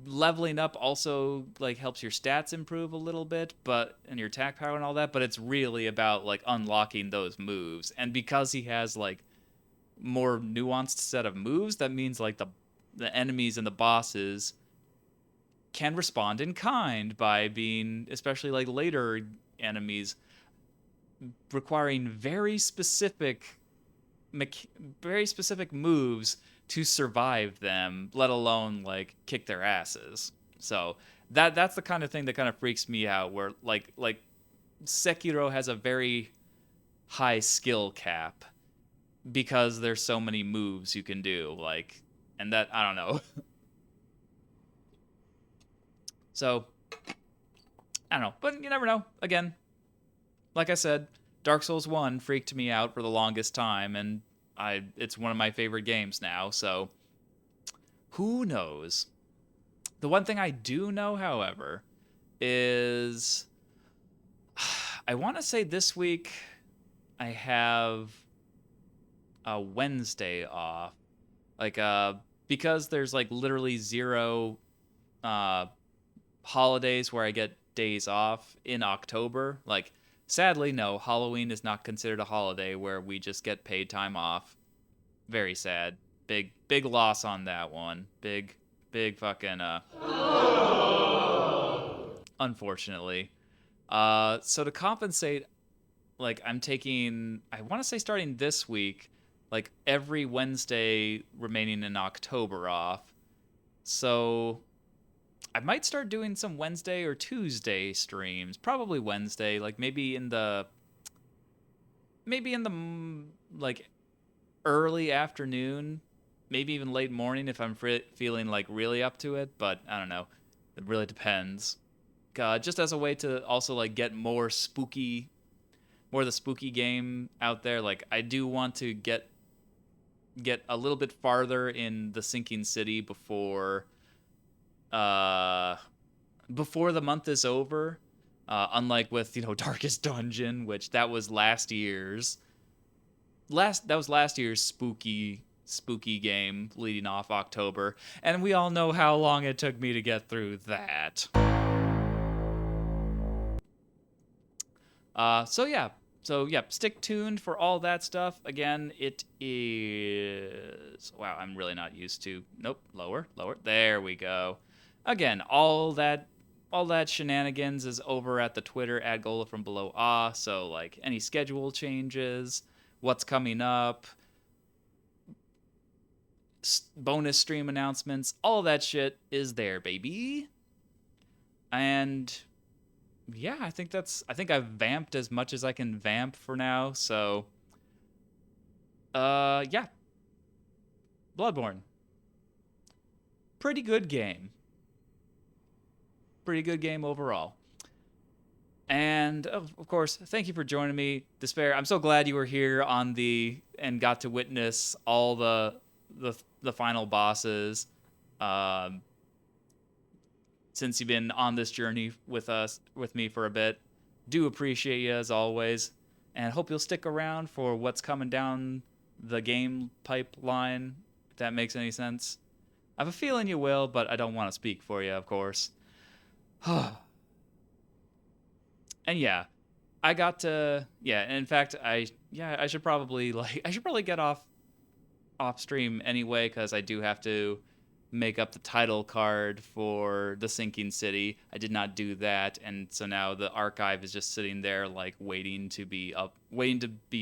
leveling up also, like, helps your stats improve a little bit, and your attack power and all that, but it's really about, like, unlocking those moves. And because he has, like, more nuanced set of moves, that means, like, the enemies and the bosses can respond in kind by being, especially, like, later enemies, requiring very specific moves to survive them, let alone, like, kick their asses. So that's the kind of thing that kind of freaks me out, where like Sekiro has a very high skill cap because there's so many moves you can do, like, and that, I don't know. So I don't know, but you never know. Again, like I said, Dark Souls 1 freaked me out for the longest time, and it's one of my favorite games now, so who knows? The one thing I do know, however, is I want to say this week I have a Wednesday off. Like, because there's, like, literally 0 holidays where I get days off in October. Like, sadly, no, Halloween is not considered a holiday where we just get paid time off. Very sad. Big loss on that one. Big fucking, unfortunately. So to compensate, like, I'm taking, I want to say starting this week, like, every Wednesday remaining in October off. So I might start doing some Wednesday or Tuesday streams. Probably Wednesday, like, maybe in the like, early afternoon, maybe even late morning if I'm feeling, like, really up to it, but I don't know. It really depends. Just as a way to also, like, get more of the spooky game out there. Like, I do want to get a little bit farther in the Sinking City before the month is over. Unlike with, you know, Darkest Dungeon, which that was last year's spooky spooky game leading off October, and we all know how long it took me to get through that. So yeah, stick tuned for all that stuff. Again, it is, wow, I'm really not used to, nope, lower, there we go. Again, all that shenanigans is over at the Twitter at Gola from Below Ah. So like any schedule changes, what's coming up, bonus stream announcements, all that shit is there, baby. And yeah, I think I've vamped as much as I can vamp for now. So yeah. Bloodborne. Pretty good game. Pretty good game overall. And of course, thank you for joining me, Despair. I'm so glad you were here and got to witness all the final bosses. Since you've been on this journey with me for a bit, do appreciate you as always, and hope you'll stick around for what's coming down the game pipeline, if that makes any sense. I have a feeling you will, but I don't want to speak for you, of course. And yeah, I got to, yeah, and in fact, I should probably get off stream anyway, because I do have to make up the title card for The Sinking City. I did not do that, and so now the archive is just sitting there like waiting to be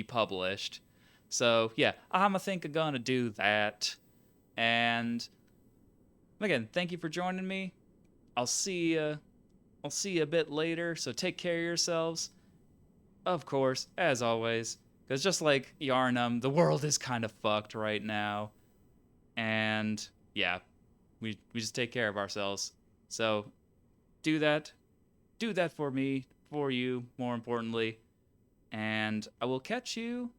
published. So yeah, I'm gonna do that. And again, thank you for joining me. I'll see you a bit later, so take care of yourselves. Of course, as always, because just like Yarnum, the world is kind of fucked right now. And yeah, we just take care of ourselves. So do that for me, for you, more importantly. And I will catch you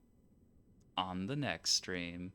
on the next stream.